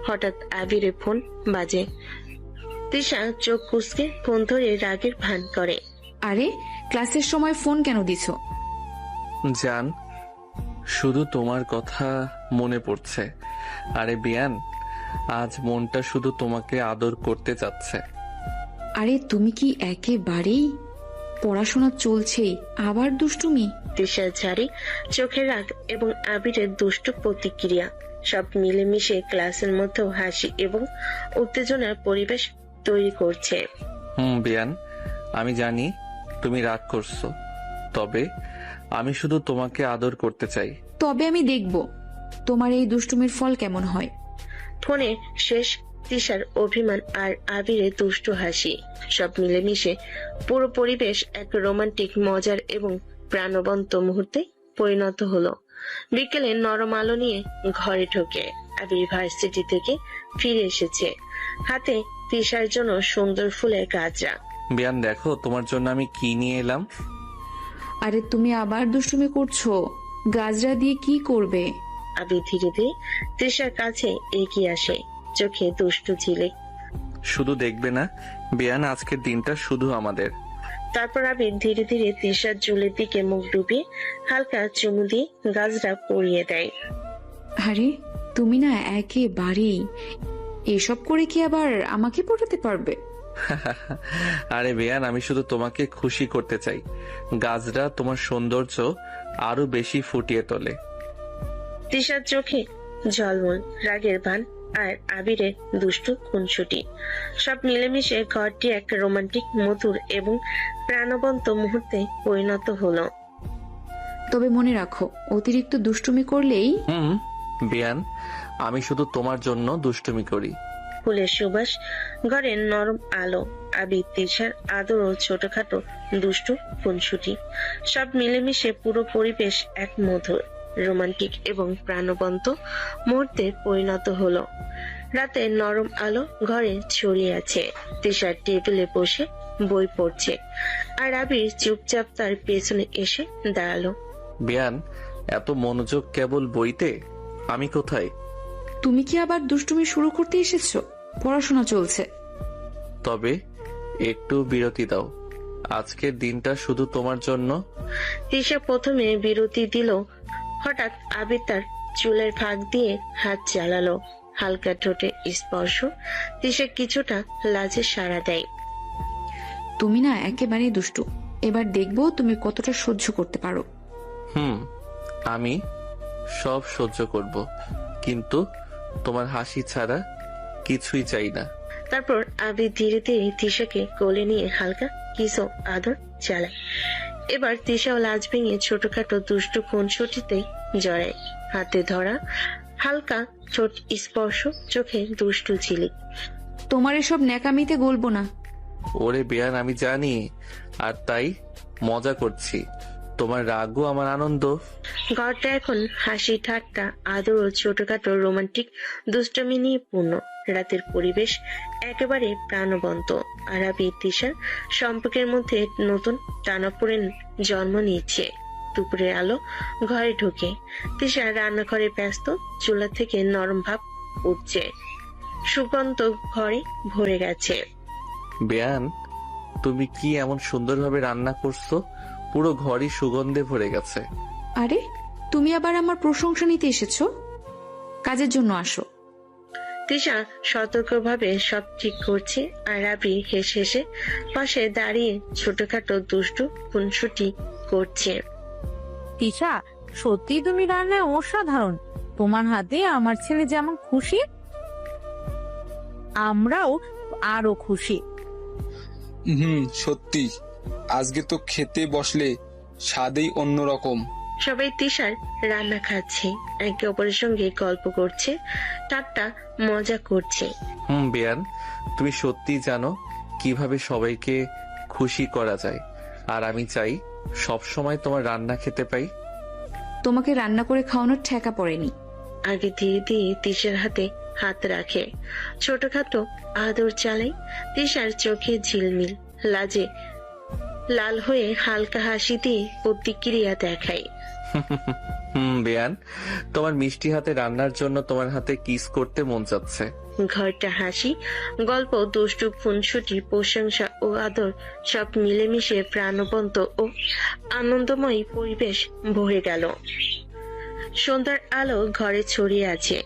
হঠাৎ আবিরের ফোন বাজে। তিশা চোখ কুঁচকে ফোন ধরে রাগের ভান করে। আরে ক্লাসের সময় ফোন কেন দিছো? জান, শুধু তোমার কথা মনে পড়ছে। আরে বিয়ান, আজ মনটা শুধু তোমাকে আদর করতে চাচ্ছে। আরে তুমি কি একেবারেই? পড়াশোনা চলছেই, আবার দুষ্টুমি? তিশা ঝাড়ি, চোখের রাগ এবং আবিরের দুষ্ট প্রতিক্রিয়া সব মিলেমিশে ক্লাসের মধ্যেও হাসি এবং উত্তেজনার পরিবেশ তৈরি করছে। বিয়ান, আমি জানি তুমি রাগ করছো, তবে আমি শুধু তোমাকে আদর করতে চাই। তবে আমি দেখব তোমার এই দুষ্টুমির ফল কেমন হয়। ফোনে শেষ তিশার অভিমান আর আবিরের দুষ্টু হাসি সব মিলেমিশে পুরো পরিবেশ এক রোমান্টিক মজার এবং প্রাণবন্ত মুহূর্তে পরিণত হলো। বিকেলে নরম আলো নিয়ে ঘরে ঢোকে আবির ভার্সিটি থেকে ফিরে এসেছে, হাতে তিশার জন্য সুন্দর ফুলের গাজরা। বিয়ান দেখো তোমার জন্য আমি কি নিয়ে এলাম। আরে তুমি আবার দুষ্টুমি করছো, গাজরা দিয়ে কি করবে? আবির ধীরে ধীরে তিশার কাছে এগিয়ে আসে, চোখে দুষ্টু ঝিলিক। শুধু দেখবে না বিয়ান, আজকের দিনটা শুধু আমাদের। তারপর আবির ধীরে ধীরে তিশার চুলের দিকে মুখ ডুবিয়ে হালকা চুমু দিয়ে গাজরা পরিয়ে দেয়। আরে তুমি না একেবারেই এসব করে কি আবার আমাকে পটাতে পারবে? আরে বিয়ান, আমি শুধু তোমাকে খুশি করতে চাই। গাজরা তোমার সৌন্দর্য আরো বেশি ফুটিয়ে তোলে। তিশার চোখে ঝলমল রাগের ভান আর আবিরের দুষ্টু খুনসুটি সব মিলেমিশে ঘরটি এক রোমান্টিক মধুর এবং প্রাণবন্ত মুহূর্তে পরিণত হলো। তবে মনে রাখো, অতিরিক্ত দুষ্টুমি করলেই। বিয়ান, আমি শুধু তোমার জন্য দুষ্টুমি করি। ফুলের সুবাস, ঘরের নরম আলো, আবির তিশার আদর ও ছোটখাটো দুষ্টু খুনসুটি সব মিলেমিশে পুরো পরিবেশ এক মধুর রোমান্টিক এবং প্রাণবন্ত মুহূর্তে পরিণত হলো। রাতে নরম আলো ঘরে ছড়িয়ে আছে, তিশার টেবিলে বসে বই পড়ছে আর আবির চুপচাপ তার পেছনে এসে দাঁড়ালো। বিয়ান, এত মনোযোগ কেবল বইতে? আমি কোথায়? তুমি কি আবার দুষ্টুমি শুরু করতে এসেছো? পড়াশোনা চলছে। তবে একটু বিরতি দাও, আজকের দিনটা শুধু তোমার জন্য। তিশা প্রথমে বিরতি দিল, হঠাৎ আবির তার চুলের ফাঁক দিয়ে হাত চালালো, হালকা ঠোঁটে স্পর্শ। তিশা কিছুটা লাজে সাড়া দেয়। তুমি না একেবারেই দুষ্টু, এবার দেখবো তুমি কতটা সহ্য করতে পারো। আমি সব সহ্য করব, কিন্তু তোমার হাসি ছাড়া কিছুই চাই না। তারপর আবির ধীরে ধীরে তিশাকে কোলে নিয়ে হালকা কিসো আদর চালায়। এবার তিশাও লাজ ভেঙে ছোটখাটো দুষ্টু খুনসুটিতে জড়ায়, হাতে ধরা, হালকা ছোট স্পর্শ, চোখে দুষ্টু ঝিলিক। তোমার এসব ন্যাকামিতে গলবো না। ওরে বিয়ান, আমি জানি, আর তাই মজা করছি। তোমার রাগও আমার আনন্দ। ঘরটা এখন হাসি ঠাট্টা আদর ও ছোটখাটো রোমান্টিক দুষ্টমি নিয়ে পূর্ণ। রাতের পরিবেশ একেবারে প্রাণবন্ত আর আবির তিশার সম্পর্কের মধ্যে নতুন টানাপোড়েন জন্ম নিচ্ছে। দুপুরের আলো ঘরে ঢুকে তিশা রান্নাঘরে ব্যস্ত, চুলা থেকে নরম ভাব উঠছে, সুগন্ধ ঘরে ভরে গেছে। বিয়ান, তুমি কি এমন সুন্দরভাবে রান্না করছো, পুরো ঘরই সুগন্ধে ভরে গেছে। আরে তুমি আবার আমার প্রশংসা নিতে এসেছো? কাজের জন্য আসো। তিশা সতর্কভাবে সব ঠিক করছে আর আবির হেসে হেসে পাশে দাঁড়িয়ে ছোটখাটো দুষ্টু খুনসুটি করছে। তিশা, সত্যি তুমি রান্নায় অসাধারণ। তোমার হাতে আমার ছেলে যেমন খুশি, আমরাও আরো খুশি। সত্যি, আজকে তো খেতে বসলে স্বাদেই অন্যরকম। সবাই তিশার রান্না খাচ্ছে, একে অপরের সঙ্গে গল্প করছে, ঠাট্টা মজা করছে। বিয়ান, তুমি সত্যি জানো কিভাবে সবাইকে খুশি করা যায়, আর আমি চাই সব সময় তোমার রান্না খেতে পাই। তোমাকে রান্না করে খাওয়ানোর ঠেকা পড়েনি। আগে ধীরে ধীরে তিশার হাতে হাত রাখে, ছোটখাটো আদর চালাই। তিশার চোখে ঝিলমিল, লাজে লাল হয়ে হালকা হাসি দিয়ে প্রতিক্রিয়া দেখায়। বিয়ান, তোমার মিষ্টি হাতে রান্নার জন্য তোমার হাতে কিস করতে মন যাচ্ছে। ঘরটা হাসি, গল্প, দুষ্টু খুনসুটি, প্রশংসা ও আদর সব মিলেমিশে প্রাণবন্ত ও আনন্দময় পরিবেশ ভরে গেল। সন্ধ্যার আলো ঘরে ছড়িয়ে আছে,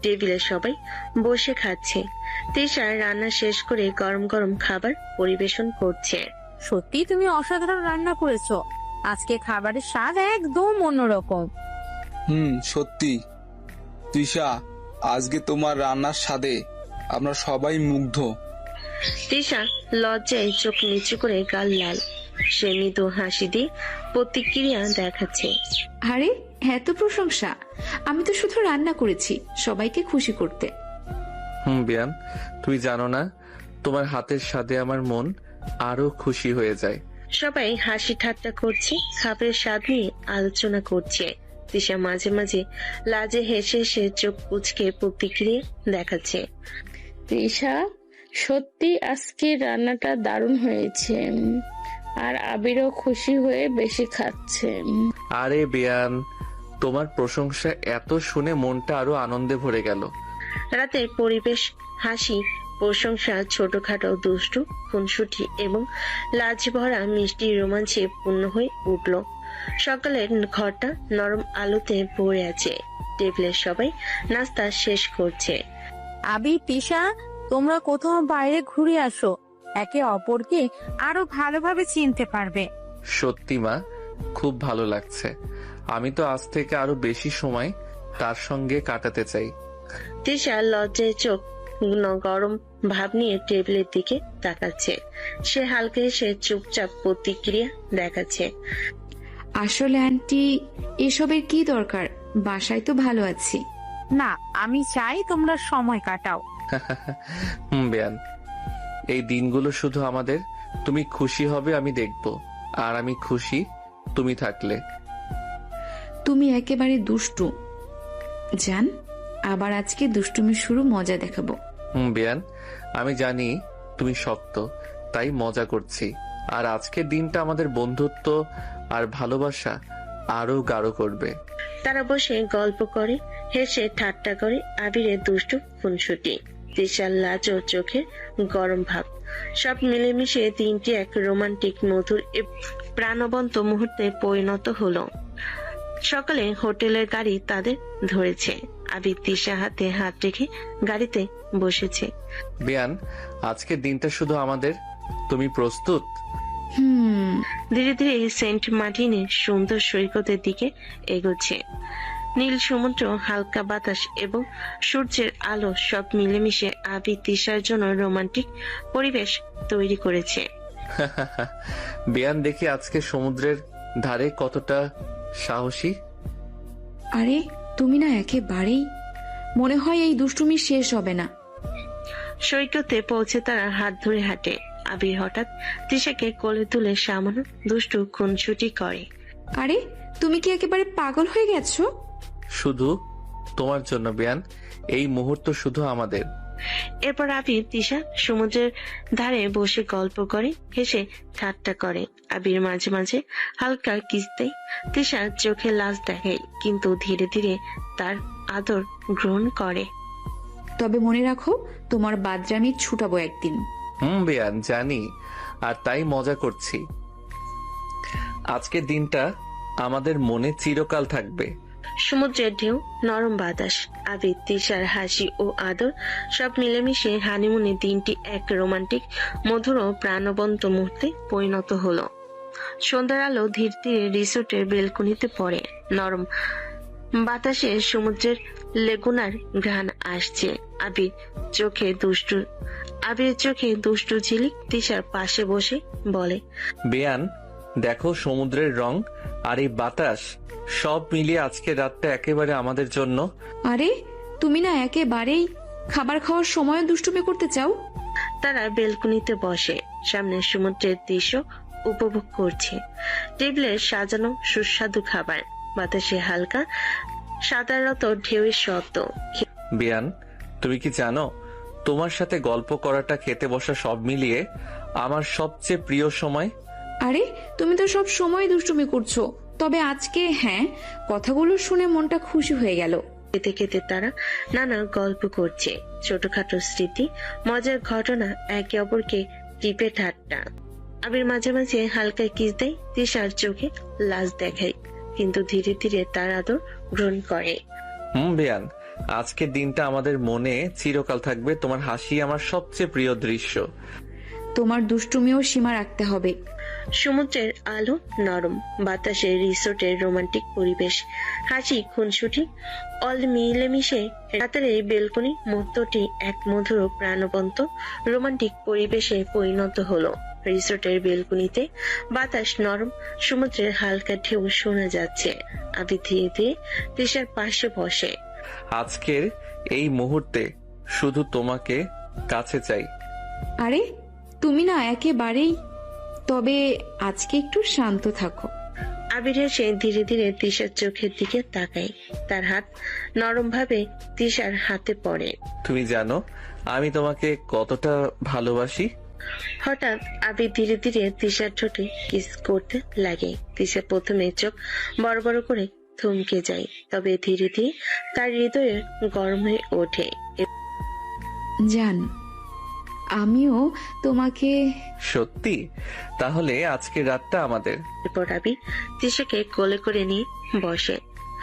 টেবিলে সবাই বসে খাচ্ছে। তিশা রান্না শেষ করে গরম গরম খাবার পরিবেশন করছে। সত্যি তুমি অসাধারণ রান্না করেছো, আজকে খাবারের স্বাদ একদম অন্যরকম। সত্যি তিশা, আজকে তোমার রান্নার স্বাদে আমরা সবাই মুগ্ধ। তিশা লজ্জায় চোখ নিচু করে গাল লাল, সে মৃদু হাসি দিয়ে প্রতিক্রিয়া দেখাচ্ছে। আরে এত প্রশংসা? আমি তো শুধু রান্না করেছি সবাইকে খুশি করতে। বিয়ান, তুই জানো না, তোমার হাতের স্বাদে আমার মন আরো খুশি হয়ে যায়। সবাই হাসি ঠাট্টা করছে, খাবারের স্বাদ নিয়ে আলোচনা করছে। তিশা মাঝে মাঝে লাজে হেসে হেসে চোখ কুচকে প্রতিক্রিয়া দেখাচ্ছে। তৃষা, সত্যি আজকে রান্নাটা দারুণ হয়েছে। আর আবিরও খুশি হয়ে বেশি খাচ্ছে। আরে বিয়ান, তোমার প্রশংসা এত শুনে মনটা আরো আনন্দে ভরে গেল। রাতের পরিবেশ হাসি, প্রশংসা, ছোটখাটো দুষ্টু, খুনসুটি এবং লাজ ভরা মিষ্টি রোমাঞ্চে পূর্ণ হয়ে উঠল। সকালের ঘরটা নরম আলোতে ভরে আছে। টেবিলে সবাই নাস্তা শেষ করছে। আবি, তিশা, তোমরা কোথাও বাইরে ঘুরে আসো, একে অপরকে আরো ভালোভাবে চিনতে পারবে। সত্যি মা, খুব ভালো লাগছে। আমি তো আজ থেকে আরো বেশি সময় তার সঙ্গে কাটাতে চাই। তৃষা লজ্জায় চোখ গরম ভাব নিয়ে টেবিলের দিকে তাকাচ্ছে। সে হালকা এসে চুপচাপ প্রতিক্রিয়া দেখাচ্ছে। আসলে আন্টি, এসবের কি দরকার? বাসায় তো ভালো আছি। না, আমি চাই তোমরা সময় কাটাও। বিয়ান, এই দিনগুলো শুধু আমাদের। তুমি খুশি হবে আমি দেখব, আর আমি খুশি তুমি থাকলে। তুমি একেবারে দুষ্টু জান। আবার আজকে দুষ্টুমি শুরু, মজা দেখাবো। বিয়ান, আমি জানি তুমি শক্ত, তাই মজা করছি। আর আজকের দিনটা আমাদের বন্ধুত্ব আর ভালোবাসা আরো গাঢ় করবে। তারা বসে গল্প করে, হেসে ঠাট্টা করে। আবিরের দুষ্টু খুনসুটি, তৃষার লাজ ও চোখে গরম ভাব, সব মিলেমিশে দিনটি এক রোমান্টিক, মধুর প্রাণবন্ত মুহূর্তে পরিণত হলো। সকালে হোটেলের গাড়ি তাদের ধরেছে। আবির তৃষা হাতে হাত রেখে গাড়িতে বসেছে। বিয়ান, আজকের দিনটা শুধু আমাদের। তুমি প্রস্তুত? ধীরে ধীরে সেন্ট মার্টিনের সুন্দর সৈকতের দিকে এগোচ্ছে। নীল সমুদ্র, হালকা বাতাস এবং সূর্যের আলো সব মিলেমিশে আবির তৃষার জন্য রোমান্টিক পরিবেশ তৈরি করেছে। বিয়ান, দেখি আজকে সমুদ্রের ধারে কতটা সাহসী। আরে তুমি না একেবারেই, মনে হয় এই দুষ্টুমি শেষ হবে না। সৈকতে পৌঁছে তারা হাত ধরে হাঁটে। আবির হঠাৎ তৃষাকে কোলে তুলে সামান্য দুষ্টু খুনসুটি করে। আরে তুমি কি একেবারে পাগল হয়ে গেছো? শুধু তোমার জন্য বিয়ান, এই মুহূর্ত শুধু আমাদের। এরপর আবির তৃষা সমুদ্রের ধারে বসে গল্প করে, হেসে ঠাট্টা করে। আবির মাঝে মাঝে হালকা কিস দেয়। তৃষা চোখে লাজ দেখায়, কিন্তু ধীরে ধীরে তার আদর গ্রহণ করে। তবে মনে রাখো, তোমার বাদরামি ছুটাবো একদিন। বিয়ান, জানি, আর তাই মজা করছি। আজকের দিনটা আমাদের মনে চিরকাল থাকবে। সমুদ্রের ঢেউ, নরম বাতাস, আবির তৃষার হাসি ও আদর সব মিলেমিশে হানিমুনের দিনটি এক রোমান্টিক, মধুর ও প্রাণবন্ত মুহূর্তে পরিণত হলো। সন্ধ্যার আলো ধীরে ধীরে রিসোর্টের বেলকনিতে পড়ে। নরম বাতাসে সমুদ্রের লেগুনার ঘ্রাণ আসছে। আবির চোখে দুষ্টু ঝিলিক তৃষার পাশে বসে বলে, বিয়ান, দেখো সমুদ্রের রং আর এই বাতাস সব মিলিয়ে আজকের রাতটা একেবারে আমাদের জন্য। আরে তুমি না একেবারেই খাবার খাওয়ার সময় দুষ্টুমি করতে চাও। তারা বেলকনিতে বসে সামনে সমুদ্রের দৃশ্য উপভোগ করছে। টেবিলে সাজানো সুস্বাদু খাবার, বাতাসে হালকা সাধারণত ঢেউয়ের শব্দ। বিয়ান, তুমি কি জানো, তোমার সাথে গল্প করাটা, খেতে বসা সব মিলিয়ে আমার সবচেয়ে প্রিয় সময়। আরে তুমি তো সব সময় দুষ্টুমি করছো, তবে আজকে হ্যাঁ, কথাগুলো শুনে মনটা খুশি হয়ে গেল। খেতে খেতে তারা নানা গল্প করছে, ছোটখাটো স্মৃতি, মজার ঘটনা, একে অপরকে টিপে ঠাট্টা। আবির মাঝে মাঝে হালকা কিস দেয়, তৃষার চোখে লাজ দেখায়, কিন্তু ধীরে ধীরে তার আদর গ্রহণ করে। বিয়ান, আজকের দিনটা আমাদের মনে চিরকাল থাকবে। তোমার হাসি আমার সবচেয়ে প্রিয় দৃশ্য। তোমার দুষ্টুমিও সীমা রাখতে হবে। সমুদ্রের আলো, নরম বাতাসে রিসোর্টের রোমান্টিক পরিবেশ, হাসি, খুনসুটি অল মিলেমিশে রাতের এই বেলকনি মুহূর্তটি এক মধুর, প্রাণবন্ত, রোমান্টিক পরিবেশে পরিণত হলো। রিসোর্টের বেলকনিতে বাতাস নরম, সমুদ্রের হালকা ঢেউ শোনা যাচ্ছে। আবির ধীরে ধীরে তৃষার পাশে বসে। আজকের এই মুহূর্তে শুধু তোমাকে কাছে চাই। আরে তুমি না একেবারেই, তবে আজকে একটু শান্ত থাকো। আবির হেসে ধীরে ধীরে তৃষার চোখের দিকে তাকায়। তার হাত নরম ভাবে তৃষার হাতে পড়ে। তুমি জানো আমি তোমাকে কতটা ভালোবাসি। হঠাৎ আবির ধীরে ধীরে তৃষার ঠোঁটে কিস করতে লাগে। তৃষা প্রথমে চোখ বড় বড় করে থমকে যায়, তবে ধীরে ধীরে তার হৃদয়ে গরম হয়ে ওঠে। জান, আমিও তোমাকে। সত্যি? তাহলে আজকের রাতটা আমাদের। এরপর আবির তৃষাকে কোলে করে নিয়ে বসে,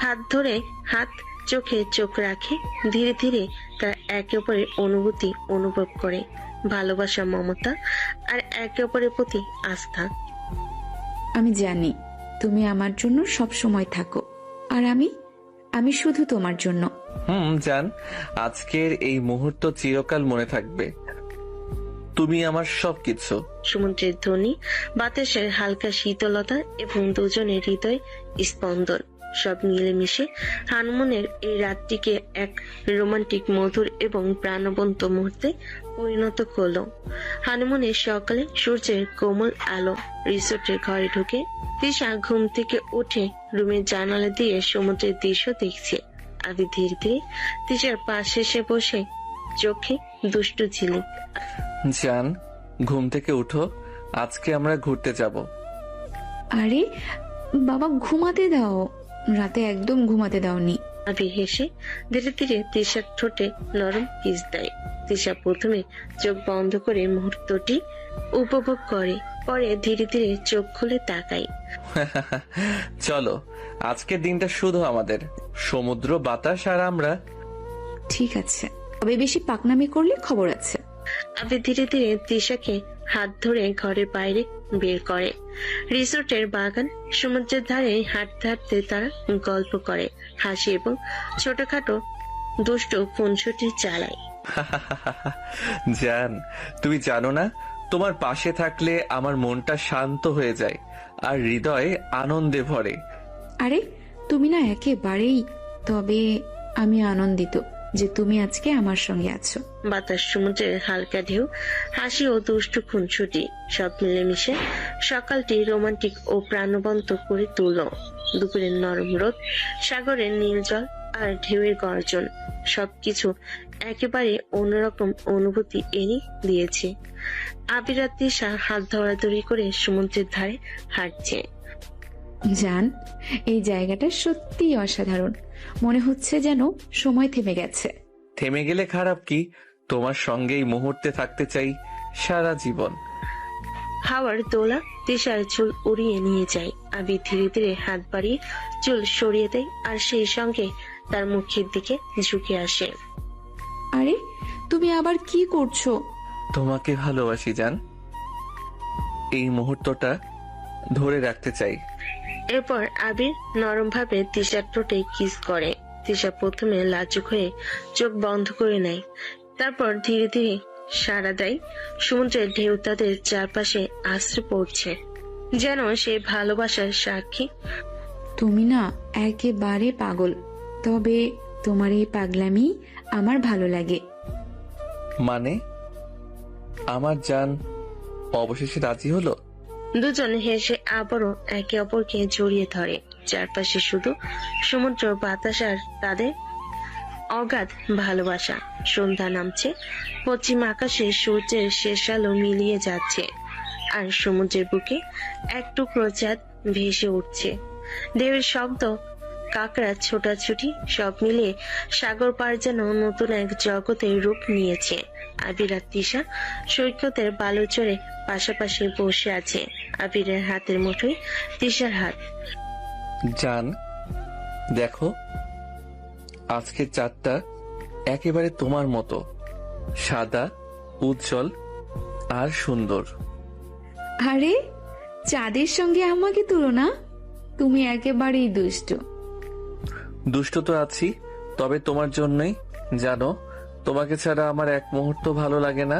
হাত ধরে হাত চোখে চোখ রাখে। ধীরে ধীরে তারা একে অপরের অনুভূতি অনুভব করে, ভালোবাসা, মমতা আর একে অপরের প্রতি আস্থা। আমি জানি তুমি আমার জন্য সব সময় থাকো, আর আমি শুধু তোমার জন্য। জান, আজকের এই মুহূর্ত চিরকাল মনে থাকবে। তুমি আমার সবকিছু। সমুদ্রের ধ্বনি, বাতাসের হালকা শীতলতা এবং দুজনের হৃদয় স্পন্দন সব মিলেমিশে হানিমুনের এই রাতটিকে এক রোমান্টিক, মধুর এবং প্রাণবন্ত মুহূর্তে পরিণত করলো। হানিমুনের সকালে সূর্যের কোমল আলো রিসোর্টের ঘরে ঢুকে তৃষা ঘুম থেকে উঠে রুমের জানালা দিয়ে সমুদ্রের দৃশ্য দেখছে। আবির ধীরে ধীরে তৃষার পাশে এসে বসে, চোখে দুষ্টু ঝিলিক। জান, ঘুম থেকে উঠো, আজকে আমরা ঘুরতে যাব। আরে বাবা, ঘুমাতে দাও, রাতে একদম ঘুমাতে দাওনি। আবির হেসে ধীরে ধীরে তৃষার ঠোঁটে নরম কিস দেয়। তৃষা প্রথমে চোখ বন্ধ করে মুহূর্তটি উপভোগ করে, পরে ধীরে ধীরে চোখ খুলে তাকায়। চলো, আজকের দিনটা শুধু আমাদের, সমুদ্র, বাতাস আর আমরা। ঠিক আছে, তবে বেশি পাকনামি করলে খবর আছে। আবির ধীরে ধীরে তৃষাকে হাত ধরে ঘরের বাইরে বের করে। রিসোর্টের বাগান, সমুদ্রের ধারে হাঁটতে হাঁটতে তারা গল্প করে, হাসি এবং ছোটখাটো দুষ্ট খুনসুটি চালায়। জান, তুমি জানো না, তোমার পাশে থাকলে আমার মনটা শান্ত হয়ে যায় আর হৃদয় আনন্দে ভরে। আরে তুমি না একেবারেই, তবে আমি আনন্দিত যে তুমি আজকে আমার সঙ্গে আছো। বাতাস, সমুদ্রের হালকা ঢেউ, হাসি ও দুষ্টু খুনসুটি সব মিলেমিশে সকালটি রোমান্টিক ও প্রাণবন্ত করে তুলল। দুপুরের নরম রোদ, সাগরের নীল জল আর ঢেউয়ের গর্জন সবকিছু একেবারে অন্যরকম অনুভূতি এনে দিয়েছে। আবির আর তৃষা হাত ধরাধরি করে সমুদ্রের ধারে হাঁটছে। জান, এই জায়গাটা সত্যিই অসাধারণ, মনে হচ্ছে যেন সময় থেমে গেছে। থেমে গেলে খারাপ কি? তোমার সঙ্গে এই মুহূর্তে থাকতে চাই সারা জীবন। হাওয়ার দোলা তৃষার চুল উড়িয়ে নিয়ে যায়। আবির ধীরে ধীরে হাত বাড়িয়ে চুল সরিয়ে দেয়, আর সেই সঙ্গে তার মুখের দিকে ঝুঁকে আসে। আরে তুমি আবার কি করছো? তোমাকে ভালোবাসি জান, এই মুহূর্তটা ধরে রাখতে চাই। এরপর আবির নরম ভাবে তৃষার ঠোঁটে কিস করে। তৃষা প্রথমে লাজুক হয়ে চোখ বন্ধ করে নেয়, তারপর ধীরে ধীরে সাড়া দেয়। সমুদ্রের ঢেউ তাদের চারপাশে আশ্রে পড়ছে, যেন সে ভালোবাসার সাক্ষী। তুমি না একেবারে পাগল, তবে তোমার এই পাগলামি আমার ভালো লাগে। মানে? আমার জান অবশেষে রাজি হলো? দুজন হেসে আবারও একে অপরকে জড়িয়ে ধরে। চারপাশে শুধু সমুদ্র, বাতাস আর তাদের অগাধ ভালোবাসা। সন্ধ্যা নামছে, পশ্চিম আকাশে সূর্যের শেষ আলো মিলিয়ে যাচ্ছে, আর সমুদ্রের বুকে এক টুকরো চাঁদ ভেসে উঠছে। ঢেউয়ের শব্দ, কাকড়া ছোটাছুটি সব মিলিয়ে সাগর পার যেন নতুন এক জগতের রূপ নিয়েছে। আবির আর তৃষা সৈকতের বালু চড়ে পাশাপাশি বসে আছে। আবিরের হাতের মুঠোয় তৃষার হাত। জান, দেখো, আজকের চাঁদটা একেবারে তোমার মতো, সাদা, উজ্জ্বল আর সুন্দর। আরে চাঁদের সঙ্গে আমাকে তুলনা? তুমি একেবারেই দুষ্ট। দুষ্ট তো আছি, তবে তোমার জন্যই। জানো, তোমাকে ছাড়া আমার এক মুহূর্ত ভালো লাগে না।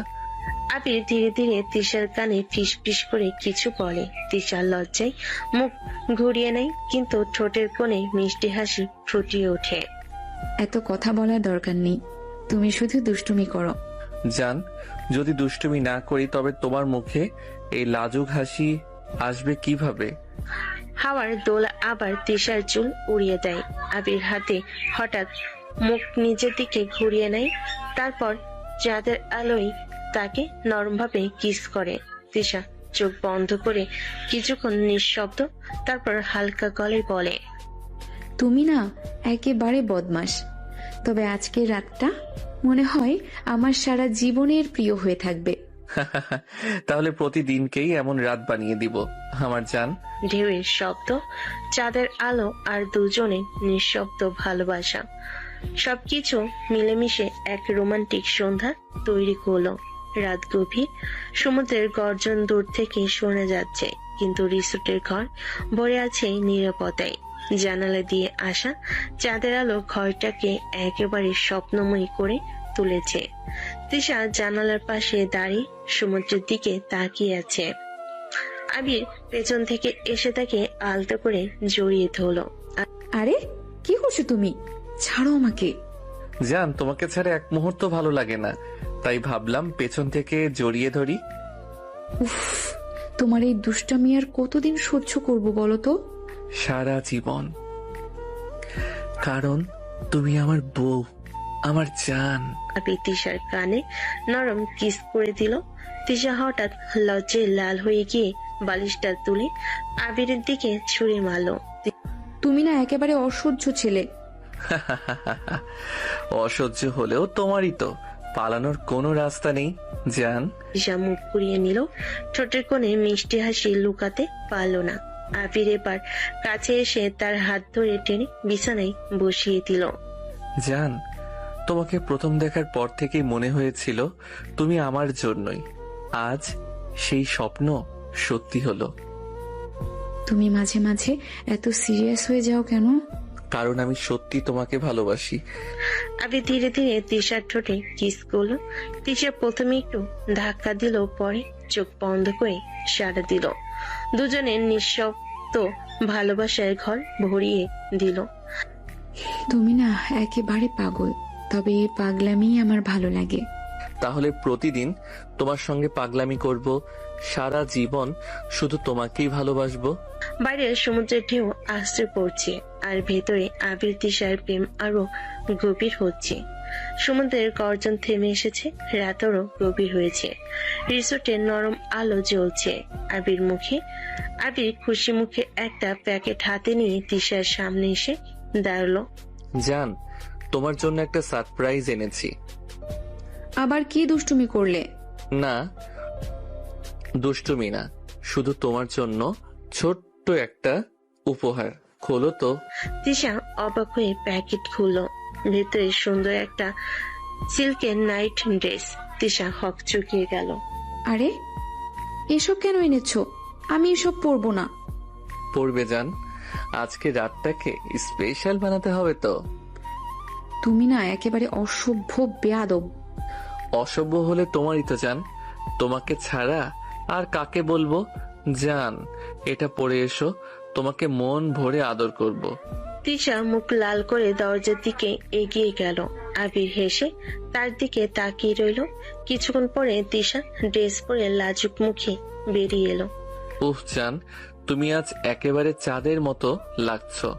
আবির ধীরে ধীরে তিশার কানে ফিস ফিস করে কিছু বলে। তিশার লজ্জায় মুখ ঘুরিয়ে নেয়, কিন্তু ঠোঁটের কোণে মিষ্টি হাসি ফুটিয়ে ওঠে। এত কথা বলার দরকার নেই, তুমি শুধু দুষ্টুমি করো। জান, যদি দুষ্টুমি না করি তবে তোমার মুখে এই লাজুক হাসি আসবে কিভাবে? হাওয়ার দোলা আবার তিশার চুল উড়িয়ে দেয়। আবির হাতে হঠাৎ মুখ নিজের দিকে ঘুরিয়ে নেয়, তারপর চাঁদের আলোয় তাকে নরমভাবে কিস করে। তিশা চোখ বন্ধ করে কিছুক্ষণ নিঃশব্দ, তারপর হালকা গলায় বলে, তুমি না একেবারে বদমাস, তবে আজকের রাতটা মনে হয় আমার সারা জীবনের প্রিয় হয়ে থাকবে। তাহলে প্রতিদিনকেই এমন রাত বানিয়ে দিব আমার জান। ঢেউয়ের শব্দ, চাঁদের আলো আর দুজনে নিঃশব্দ ভালোবাসা, সবকিছু মিলেমিশে এক রোমান্টিক সন্ধ্যা তৈরি করলো। রাত গভীর, সমুদ্রের গর্জন দূর থেকে শোনা যাচ্ছে, কিন্তু রিসোর্টের ঘর ভরে আছে নীরবতায়। জানালা দিয়ে আসা চাঁদের আলো ঘরটাকে একেবারে স্বপ্নময়ী করে তুলেছে। তিশা জানালার পাশে দাঁড়িয়ে সমুদ্রের দিকে তাকিয়ে আছে। আবির পেছন থেকে এসে তাকে আলতো করে জড়িয়ে ধরলো। আরে কি করছো তুমি? ছাড়ো আমাকে। জান, তোমাকে ছাড়া এক মুহূর্ত ভালো লাগে না, তাই ভাবলাম পেছন থেকে জড়িয়ে ধরি। উফ, তোমার এই দুষ্টামি আর কতদিন সহ্য করবো বলো তো? সারা জীবন, কারণ তুমি আমার বউ, আমার জান। আবির তিশার কানে নরম কিস করে দিল। তিশা হঠাৎ লজ্জায় লাল হয়ে গিয়ে বালিশটা তুলে আবিরের দিকে ছুঁড়ে মারলো। তুমি না একেবারে অসহ্য ছেলে। অসহ্য হলেও তোমারই তো পালানোর কোনো রাস্তা নেই জান। তিশা মুখ ঘুরিয়ে নিল, ঠোঁটের কোণে মিষ্টি হাসি লুকাতে পারলো না। আবির এবার কাছে এসে তার হাত ধরে টেনে বিছানায় বসিয়ে দিল। জান, তোমাকে প্রথম দেখার পর থেকেই মনে হয়েছিল তুমি আমার জন্যই। আজ সেই স্বপ্ন সত্যি হলো। তুমি মাঝে মাঝে এত সিরিয়াস হয়ে যাও কেন? কারণ আমি সত্যি তোমাকে ভালোবাসি। আবির ধীরে ধীরে তিশার ঠোঁটে কিস করলো। তিশা প্রথমে একটু ধাক্কা দিল, পরে চোখ বন্ধ করে সাড়া দিল। দুজনের নিঃশব্দ ভালোবাসায় ঘর ভরিয়ে দিল। তুমি না একেবারে পাগল, তবে এই পাগলামি আমার ভালো লাগে। তাহলে প্রতিদিন তোমার সঙ্গে পাগলামি করব, সারা জীবন শুধু তোমাকেই ভালোবাসবো। বাইরের সমুদ্রের ঢেউ আশ্রে পড়ছে, আর ভেতরে আবির তিশার প্রেম আরো গভীর হচ্ছে। সমুদ্রের গর্জন থেমে এসেছে, রাতেরও গভীর হয়েছে। রিসোর্টের নরম আলো জ্বলছে। আবির খুশি মুখে একটা প্যাকেট হাতে নিয়ে তিশার সামনে এসে দাঁড়ালো। জান, তোমার জন্য একটা সারপ্রাইজ এনেছি। আবার কি দুষ্টুমি করলে? না, দুষ্টুমি না, শুধু তোমার জন্য ছোট্ট একটা উপহার। খোলো তো। তিশা অবাক হয়ে প্যাকেট খুললো। ভেতরে সুন্দর একটা সিল্কের নাইট ড্রেস। তিশা হকচকিয়ে গেল। আরে এসব কেন এনেছো? আমি এসব পরবো না। পড়বে জান, আজকে রাতটাকে স্পেশাল বানাতে হবে তো। তুমি না একেবারে অসভ্য বেয়াদব। অসভ্য হলে তোমারই তো জান, তোমাকে ছাড়া আর কাকে বলবো। জান, এটা পরে এসো, তোমাকে মন ভরে আদর করব। তিশা মুখ লাল করে দরজার দিকে এগিয়ে গেল। আবির হেসে তার দিকে তাকিয়ে রইল। কিছুক্ষণ পরে তিশা ড্রেস পরে লাজুক মুখে বেরিয়ে এলো। উফ জান, তুমি আজ একেবারে চাঁদের মতো লাগছো।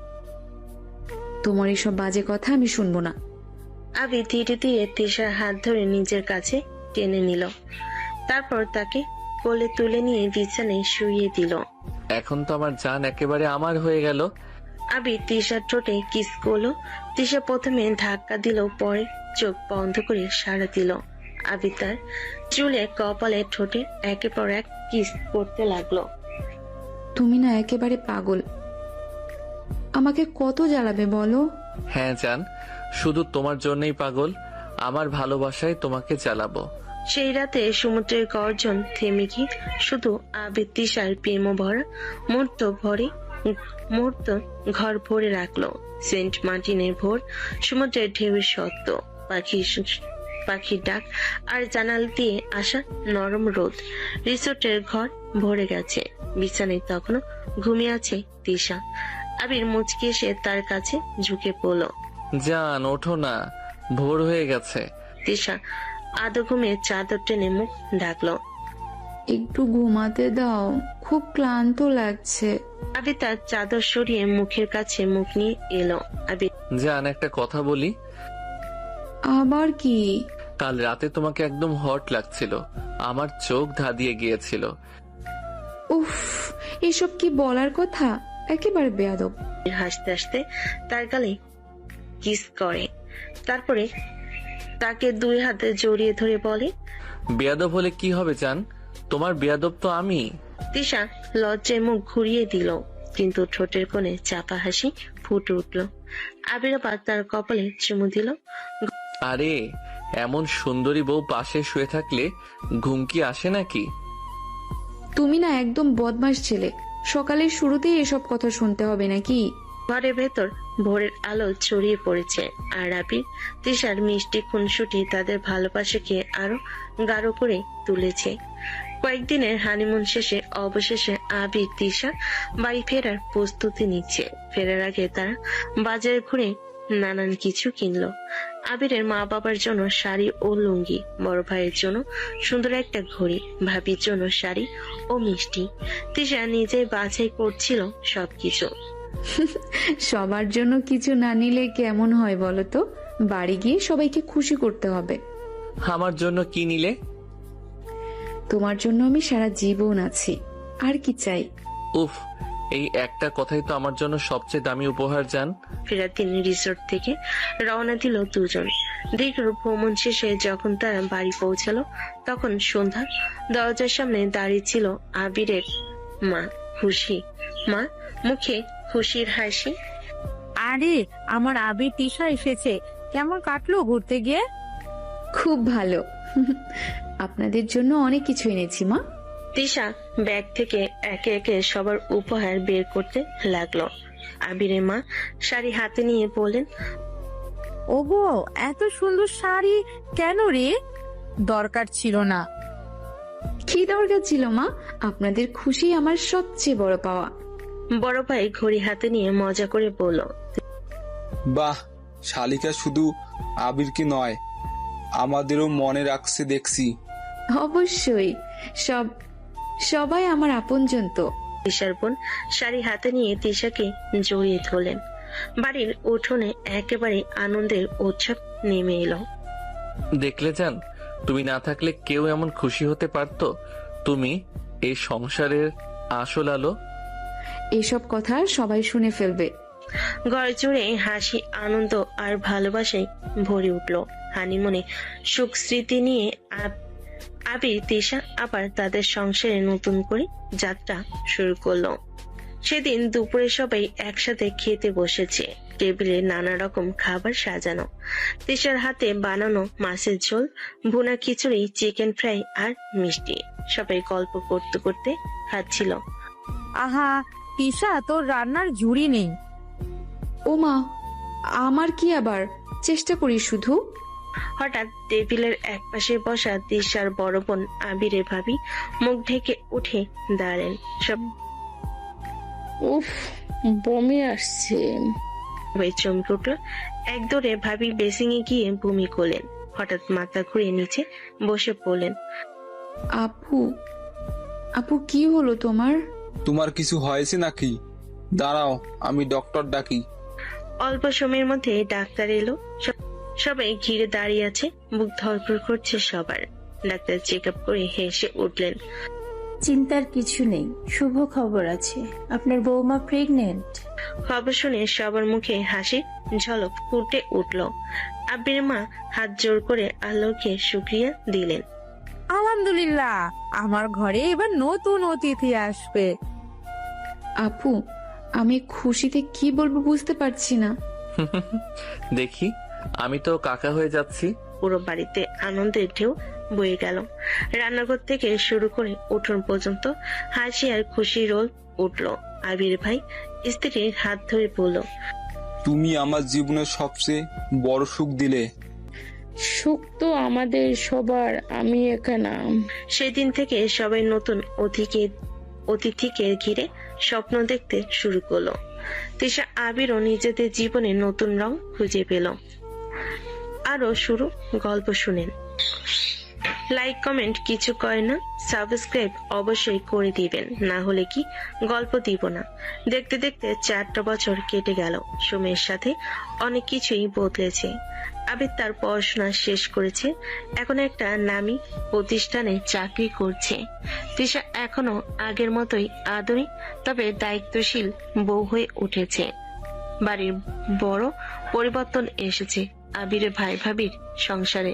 তোমার এসব বাজে কথা আমি শুনবো না। আবির ধীরে ধীরে তিশার হাত ধরে নিজের কাছে টেনে নিল, তারপর তাকে কোলে তুলে নিয়ে বিছানায় শুইয়ে দিল। এখন তো আমার জান একেবারে আমার হয়ে গেল। আবির তিশার ঠোঁটে কিস করলো। তিশা প্রথমে ধাক্কা দিল, পরে চোখ বন্ধ করে সাড়া দিল। আবির তার চুলে, কপালে, ঠোঁটে একের পর এক কিস করতে লাগলো। তুমি না একেবারে পাগল। আমাকে কত জ্বালাবে বলো? হ্যাঁ জান, শুধু তোমার জন্যই পাগল। আমার ভালোবাসায় তোমাকে জ্বালাবো। সেই রাতে সমুদ্রের গর্জন থেমে গিয়ে শুধু আবির তিশার প্রেম ভরা মুহূর্ত ঘর ভরে রাখলো। সেন্ট মার্টিনের ভোর, সমুদ্রের ঢেউয়ের শব্দ, পাখির পাখির ডাক আর জানাল দিয়ে আসা নরম রোদ। রিসোর্টের ঘর ভরে গেছে। বিছানায় তখনও ঘুমিয়ে আছে তিশা। আবির মুচকি এসে তার কাছে ঝুঁকে পড়ল। জান ওঠো না, ভোর হয়ে গেছে। তিশা আধো ঘুমে চাদর টেনে মুখ ঢাকলো। একটু ঘুমাতে দাও, খুব ক্লান্ত লাগছে। আবির তার চাদর সরিয়ে মুখের কাছে মুখ নিয়ে এলো। আবির জান একটা কথা বলি। আবার কি? কাল রাতে তোমাকে একদম হট লাগছিল, আমার চোখ ধাঁধিয়ে গিয়েছিল। উফ, এসব কি বলার কথা? একেবারে বেয়াদব। হাসতে হাসতে তার গালে কিস করে, তারপরে তাকে দুই হাতে জড়িয়ে ধরে বলে, বেয়াদব হলে কি হবে জান, তোমার বেয়াদব তো আমি। তিশা লজ্জায় মুখ ঘুরিয়ে দিল, কিন্তু ঠোঁটের কোণে চাপা হাসি ফুটে উঠল। আবির আবার তার কপালে চুমু দিল। আরে এমন সুন্দরী বউ পাশে শুয়ে থাকলে ঘুম কি আসে নাকি? তুমি না একদম বদমাশ ছেলে। সকালের শুরুতেই এসব কথা শুনতে হবে নাকি? ঘরের ভেতর ভোরের আলো ছড়িয়ে পড়েছে, আর আবির তিশার মিষ্টি খুনসুটি তাদের ভালোবাসাকে আরো গাঢ় করে তুলেছে। কয়েকদিনের হানিমুন শেষে অবশেষে আবির তিশা বাড়ি ফেরার প্রস্তুতি নিচ্ছে। ফেরার আগে তারা বাজারে ঘুরে নানান কিছু কিনলো। আবিরের মা বাবার জন্য শাড়ি ও লুঙ্গি, বড় ভাইয়ের জন্য সুন্দর একটা ঘড়ি, ভাবির জন্য শাড়ি ও মিষ্টি। তিশা নিজেই বাছাই করছিল সবকিছু। সবার জন্য কিছু না নিলে কেমন হয় বলো তো? বাড়ি গিয়ে সবাইকে খুশি করতে হবে। আমার জন্য কি নিলে? তোমার জন্য আমি সারা জীবন আছি, আর কি চাই? উফ, এই একটা কথাই তো আমার জন্য সবচেয়ে দামি উপহার জান। ফেরার দিন রিসোর্ট থেকে রওনা দিল দুজন। দীর্ঘ ভ্রমণ শেষে যখন তারা বাড়ি পৌঁছালো, তখন সন্ধ্যা। দরজার সামনে দাঁড়িয়ে ছিল আবিরের মা খুশি। মা মুখে খুশির হাসি। আরে আমার আবির তিশা এসেছে, কেমন কাটলো ঘুরতে গিয়ে? খুব ভালো। আপনাদের জন্য অনেক কিছু এনেছি মা। তিশা ব্যাগ থেকে একে একে সবার উপহার বের করতে লাগলো। আবিরের মা শাড়ি হাতে নিয়ে বললেন, ওগো এত সুন্দর শাড়ি কেন রে? দরকার ছিল না। কি দরকার ছিল মা? আপনাদের খুশি আমার সবচেয়ে বড় পাওয়া। বড় ভাই ঘড়ি হাতে নিয়ে মজা করে বলল, বাহ, শালিকা শুধু আবিরকে নয়, আমাদেরও মনে রাখছে দেখছি। অবশ্যই, সবাই আমার আপনজন তো। তিশার বোন শাড়ি হাতে নিয়ে তিশাকে জড়িয়ে ধরলেন। বাড়ির উঠোনে একেবারে আনন্দের উৎসব নেমে এলো। দেখলে জান, তুমি না থাকলে কেউ এমন খুশি হতে পারতো? তুমি এই সংসারের আসল আলো। এসব কথা সবাই শুনে ফেলবে। ঘর জুড়ে হাসি, আনন্দ আর ভালোবাসায় ভরে উঠল। হানিমুনে সুখ স্মৃতি নিয়ে আবির তিশা আবার তাদের সংসারে নতুন করে যাত্রা শুরু করলো। সেদিন দুপুরে সবাই একসাথে খেতে বসেছে। টেবিলে নানা রকম খাবার সাজানো। তিশার হাতে বানানো মাছের ঝোল, ভুনা খিচুড়ি, চিকেন ফ্রাই আর মিষ্টি। সবাই গল্প করতে করতে খাচ্ছিল। আহা তিশা, তোর রান্নার জুড়ি নেই। ও মা, আমার কি আবার? চেষ্টা করি শুধু। হঠাৎ টেবিলের একপাশে বসা তিশার বড় বোন আবিরের ভাবি মুখ ঢেকে উঠে দাঁড়ালেন। উফ, বমি আসছে। সবাই চমকে উঠল। এক দৌড়ে ভাবি বেসিংয়ে গিয়ে বমি করলেন। হঠাৎ মাথা ঘুরিয়ে নিচে বসে পড়লেন। আপু কি হলো তোমার? তোমার কিছু হয়েছে নাকি? দাঁড়াও, আমি ডক্টর ডাকি। অল্প সময়ের মধ্যে ডাক্তার এলো। সবাই ঘিরে দাঁড়িয়ে আছে, বুক ধড়ফড় করছে সবার। ডাক্তার চেক আপ করে হেসে উঠলেন। চিন্তার কিছু নেই, শুভ খবর আছে, আপনার বৌমা প্রেগনেন্ট। খবর শুনে সবার মুখে হাসি ঝলক ফুটে উঠল। আবির মা হাত জোর করে আল্লাহকে শুকরিয়া দিলেন। আলহামদুলিল্লাহ, আমার ঘরে এবার নতুন অতিথি আসবে। আপু, আমি খুশিতে কি বলবো বুঝতে পারছি না। দেখি, আমি তো কাকা হয়ে যাচ্ছি। পুরো বাড়িতে আনন্দের ঢেউ বয়ে গেল। রান্নাঘর থেকে শুরু করে উঠোন পর্যন্ত হাসি আর খুশি রোল উঠল। আবির ভাই স্ত্রীর হাত ধরে বলল, তুমি আমার জীবনের সবচেয়ে বড় সুখ দিলে। সুখ তো আমাদের সবার। আমি এখানে সেদিন থেকে সবাই নতুন অতিথিকে ঘিরে স্বপ্ন দেখতে শুরু করলো। তিশা আবিরও নিজেদের জীবনে নতুন রং খুঁজে পেল। আরো শুরু গল্প শুনেন। লাইক কমেন্ট কিছু করে না, সাবস্ক্রাইব অবশ্যই করে দিবেন, না হলে কি গল্প দিব না। দেখতে দেখতে 4টা বছর কেটে গেল। সময়ের সাথে অনেক কিছুই বদলেছে। আবির তার পড়াশোনা শেষ করেছে, এখন একটা নামী প্রতিষ্ঠানে চাকরি করছে। তিশা এখনো আগের মতোই আদরে, তবে দায়িত্বশীল বউ হয়ে উঠেছে। বাড়ির বড় পরিবর্তন এসেছে আবিরের ভাই ভাবির সংসারে।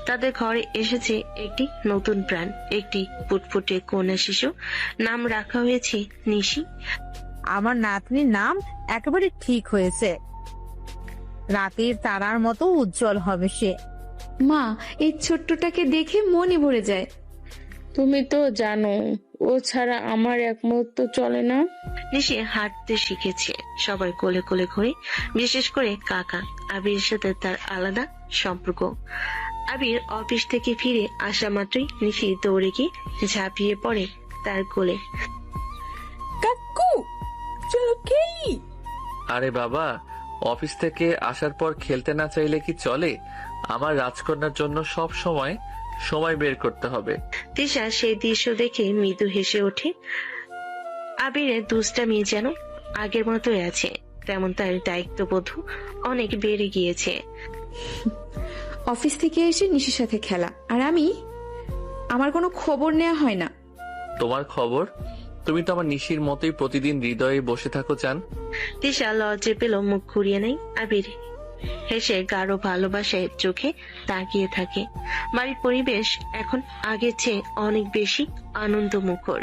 তাদের ঘরে এসেছে একটি নতুন প্রাণ, একটি ফুটফুটে কন্যা শিশু। নাম রাখা হয়েছে নিশি। আমার নাতনির নাম একেবারে ঠিক হয়েছে, রাতের তারার মতো উজ্জ্বল হবে সে। মা, এই ছোট্টটাকে দেখে মনে ভরে যায়। তুমি তো জানো ও ছাড়া আমার এক মুহূর্ত চলে না। নিশি হাঁটতে শিখেছে সবার কোলে কোলে ঘুরে, বিশেষ করে কাকা আবিরের সাথে তার আলাদা সম্পর্ক। আবির অফিস থেকে ফিরে আসা মাত্রই নিশি দৌড়ে গিয়ে ঝাঁপিয়ে পড়ে তার কোলে। কাকু চলো খেলি। আরে বাবা, অফিস থেকে আসার পর খেলতে না চাইলে কি চলে? আমার রাজকন্যার জন্য সব সময় বের করতে হবে। তিশা সেই দৃশ্য দেখে মৃদু হেসে ওঠে। আবিরের দুষ্টামি যেন আগের মতোই আছে, তেমন তার দায়িত্ববোধ অনেক বেড়ে গিয়েছে। অফিস থেকে এসে নিশির সাথে খেলা, আর আমার কোনো খবর নেওয়া হয় না। তোমার খবর? তুমি তো আমার নিশির মতোই প্রতিদিন হৃদয়ে বসে থাকো জান। তিশা লজ্জে পেল, মুখ ঘুরিয়ে নেয়। আবির হেসে গাঢ় ভালোবাসায় চোখে তাকিয়ে থাকে। বাড়ির পরিবেশ এখন আগের চেয়ে অনেক বেশি আনন্দ মুখর।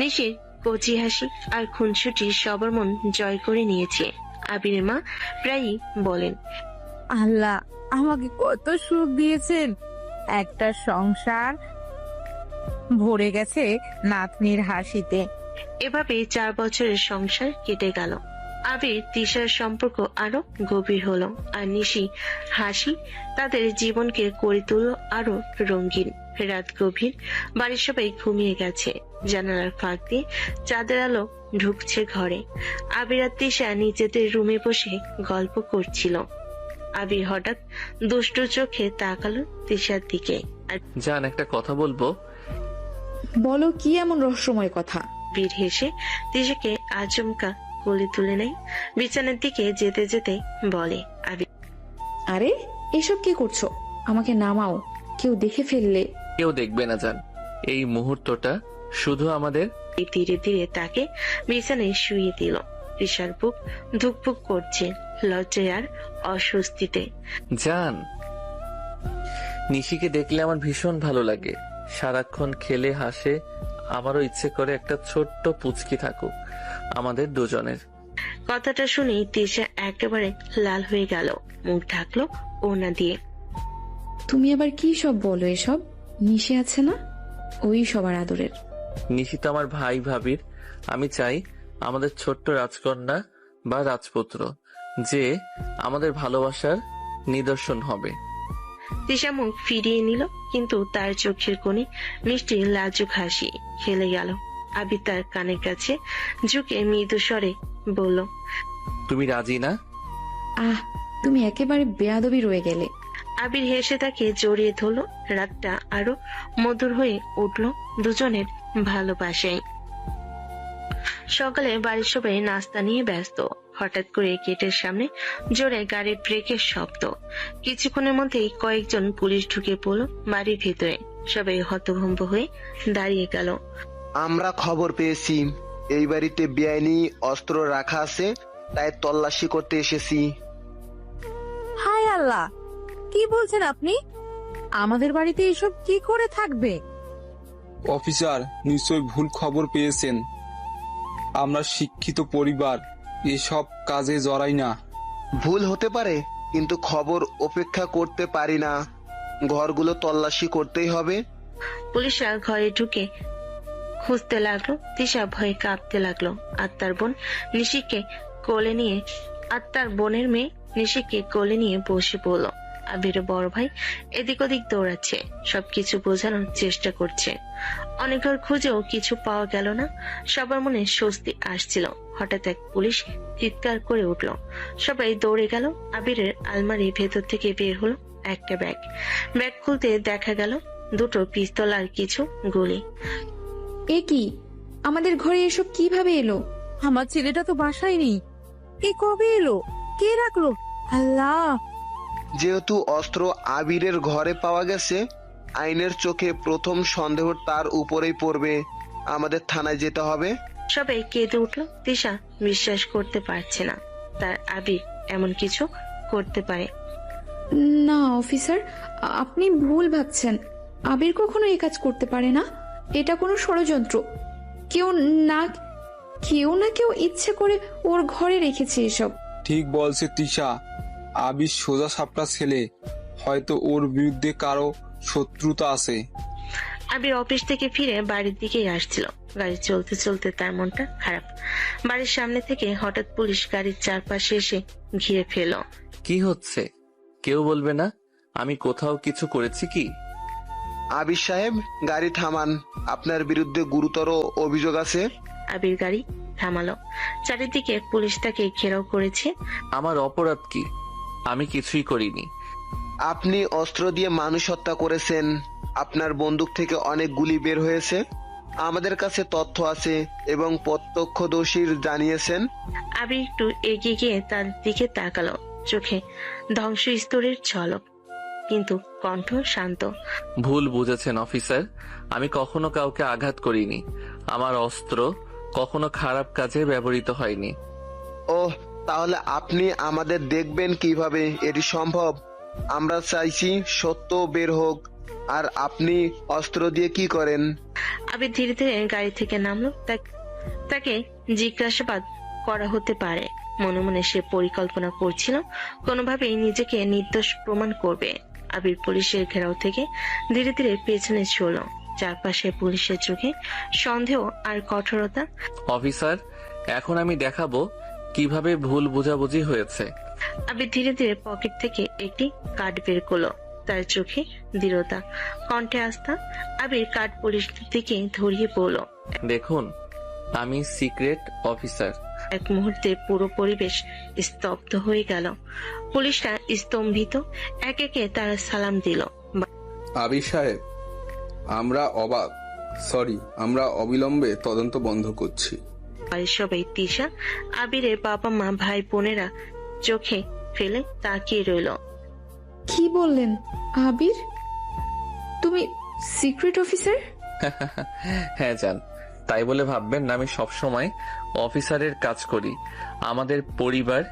নিশির কচি হাসি আর খুনসুটি সবার মন জয় করে নিয়েছে। আবিরের মা প্রায়ই বলেন, আল্লাহ আমাকে কত সুখ দিয়েছেন, একটা সংসার ভরে গেছে নাতনির হাসিতে। এভাবে 4 বছরের সংসার কেটে গেল। আবির তিশার সম্পর্ক আরো গভীর হলো, আর নিশি হাসি তাদের জীবনকে করে তুলল আরো রঙিন। রাত গভীর, বাড়ির সবাই ঘুমিয়ে গেছে। জানালার ফাঁক দিয়ে চাঁদের আলো ঢুকছে ঘরে। আবির আর তিশা নিজেদের রুমে বসে গল্প করছিল। আবির হঠাৎ দুষ্টু চোখে তাকালো তিশার দিকে। জান, একটা কথা বলবো। বলো, কি এমন রহস্যময় কথা? আবির হেসে তিশাকে আচমকা কোলে তুলে নেয়। বিছানার দিকে যেতে যেতে বলে, আবির আরে এসব কি করছো? আমাকে নামাও, কেউ দেখে ফেললে। কেউ দেখবে না জান, এই মুহূর্তটা শুধু আমাদের। ধীরে ধীরে তাকে বিছানায় শুয়ে দিল। তিশার বুক ধুকপুক করছে লজ্জায় আর অস্বস্তিতে। জান, নিশিকে দেখলে আমার ভীষণ ভালো লাগে। সারাক্ষণ খেলে হাসে। আমারও ইচ্ছে করে একটা ছোট্ট পুচকি থাকুক আমাদের দুজনের। কথাটা শুনেই তিশা একেবারে লাল হয়ে গেল, মুখ ঢাকলো ওড়না দিয়ে। তুমি আবার কি সব বলো এসব? নিশি আছে না, ওই সবার আদরের। নিশি তো আমার ভাই ভাবির। আমি চাই আমাদের ছোট্ট রাজকন্যা বা রাজপুত্র যে আমাদের ভালোবাসার নিদর্শন হবে। তিশা মুখ ফিরিয়ে নিল, কিন্তু তার চোখের কোণে মিষ্টি লাজুক হাসি খেলে গেল। আবির তার কানের কাছে ঝুঁকে মৃদু স্বরে বলল, তুমি রাজি না? তুমি একেবারে বেয়াদবি রয়ে গেলে। আবির হেসে তাকে জড়িয়ে ধরলো। রাতটা আরো মধুর হয়ে উঠল দুজনের ভালোবাসায়। সকালে বাড়ির সবাই নাস্তা নিয়ে ব্যস্ত। হঠাৎ করে গেটের সামনে জোরে গাড়ির ব্রেকের শব্দ। কিছুক্ষণের মধ্যেই কয়েকজন পুলিশ ঢুকে পড়ল বাড়ির ভেতরে। সবাই হতভম্ব হয়ে দাঁড়িয়ে গেল। আমরা খবর পেয়েছি এই বাড়িতে বেআইনি অস্ত্র রাখা আছে, তাই তল্লাশি করতে এসেছি। হায় আল্লাহ, কি বলছেন আপনি? আমাদের বাড়িতে এসব কি করে থাকবে? অফিসার, নিশ্চয় ভুল খবর পেয়েছেন। আমরা শিক্ষিত পরিবার, এসব কাজে জড়াই না। ভুল হতে পারে, কিন্তু খবর উপেক্ষা করতে পারি না। ঘরগুলো তল্লাশি করতেই হবে। পুলিশরা ঘরে ঢুকে খুঁজতে লাগলো। তিশা ভয়ে কাঁপতে লাগলো। আত্মার বোনের মেয়ে নিশিকে কোলে নিয়ে বসে পড়ল। আবিরের বড় ভাই এদিক ওদিক দৌড়াচ্ছে, সবকিছু বোঝানোর চেষ্টা করছে। অনেকবার খুঁজেও কিছু পাওয়া গেল না। সবার মনে স্বস্তি আসছিল। হঠাৎ এক পুলিশ চিৎকার করে উঠল। সবাই দৌড়ে গেল। আবিরের আলমারির ভেতর থেকে বের হলো একটা ব্যাগ। ব্যাগ খুলতে দেখা গেল দুটো পিস্তল আর কিছু গুলি। এ কি? আমাদের ঘরে এসব কিভাবে এলো? আমার ছেলেটা তো বাসায় নেই। এ কবে এলো? কে রাখলো? আল্লাহ! যেহেতু অস্ত্র আবিরের ঘরে পাওয়া গেছে, আইনের চোখে প্রথম সন্দেহ তার উপরেই পড়বে। আমাদের থানায় যেতে হবে। সবাই কেঁদে উঠল। তিশা বিশ্বাস করতে পারছে না তার আবির এমন কিছু করতে পারে। না অফিসার, আপনি ভুল ভাবছেন। আবির কখনো এই কাজ করতে পারে না। এটা কোনো ষড়যন্ত্র। কেউ না কেউ ইচ্ছে করে ওর ঘরে রেখেছে এসব। ঠিক বলছে তিশা, আবির সোজা সাপটা ছেলে, হয়তো ওর বিরুদ্ধে কারো শত্রুতা আছে। আবির অফিস থেকে ফিরে বাড়ির দিকেই আসছিল। গাড়ি চলতে চলতে তার মনটা খারাপ। বাড়ির সামনে থেকে হঠাৎ পুলিশ গাড়ির চারপাশে এসে ঘিরে ফেলল। কি হচ্ছে? কেউ বলবে না আমি কোথাও কিছু করেছি কি? আবির সাহেব, গাড়ি থামান, আপনার বিরুদ্ধে গুরুতর অভিযোগ আছে। আবির গাড়ি থামালো। চারিদিকে পুলিশ তাকে ঘেরাও করেছে। আমার অপরাধ কি? আমি কিছুই করিনি। আপনি অস্ত্র দিয়ে মানুষ হত্যা করেছেন। আপনার বন্দুক থেকে অনেক গুলি বের হয়েছে। আমাদের কাছে তথ্য আছে এবং প্রত্যক্ষদর্শীর জানিয়েছেন। আবির একটু এগিয়ে গিয়ে তার দিকে তাকালো। চোখে ধ্বংসস্তূপের ঝলক, কিন্তু কণ্ঠ শান্ত। ভুল বুঝেছেন অফিসার, আমি কখনো কাউকে আঘাত করিনি। আমার অস্ত্র কখনো খারাপ কাজে ব্যবহৃত হয়নি। ওহ, তাহলে আপনি আমাদের দেখবেন কিভাবে? এটি সম্ভব? আমরা চাইছি সত্য বের হোক। আর আপনি অস্ত্র দিয়ে কি করেন? আবির ধীরে ধীরে গাড়ি থেকে নামলো। তাকে জিজ্ঞাসাবাদ করা হতে পারে। মনে মনে সে পরিকল্পনা করছিল কোনোভাবেই নিজেকে নির্দোষ প্রমাণ করবে। আবির পুলিশের ঘেরাও থেকে ধীরে ধীরে পেছনে চলল। চারপাশে পুলিশের চোখে সন্দেহ আর কঠোরতা। অফিসার, এখন আমি দেখাবো কিভাবে ভুল বোঝাবুঝি হয়েছে। আবির ধীরে ধীরে পকেট থেকে একটি কার্ড বের করলো। তার চোখে দৃঢ়তা, কণ্ঠে আস্থা। আবির কার্ড পুলিশের দিকে ধরিয়ে পড়ল। দেখুন, আমি সিক্রেট অফিসার। এক মুহূর্তে পুরো পরিবেশ স্তব্ধ হয়ে গেল। পুলিশরা স্তম্ভিত। এক একে তারা সালাম দিল। আবির সাহেব, আমরা অবাক। সরি, আমরা অবিলম্বে তদন্ত বন্ধ করছি। বাড়ির সবাই, তিশা, আবিরের বাবা মা, ভাই বোনেরা চোখে ফেলে তাকিয়ে রইল। কি বললেন আবির? তুমি সিক্রেট অফিসার? হ্যাঁ জান, তাই বলে ভাববেন না আমি সবসময় অফিসারের কাজ করি। আমাদের পরিবার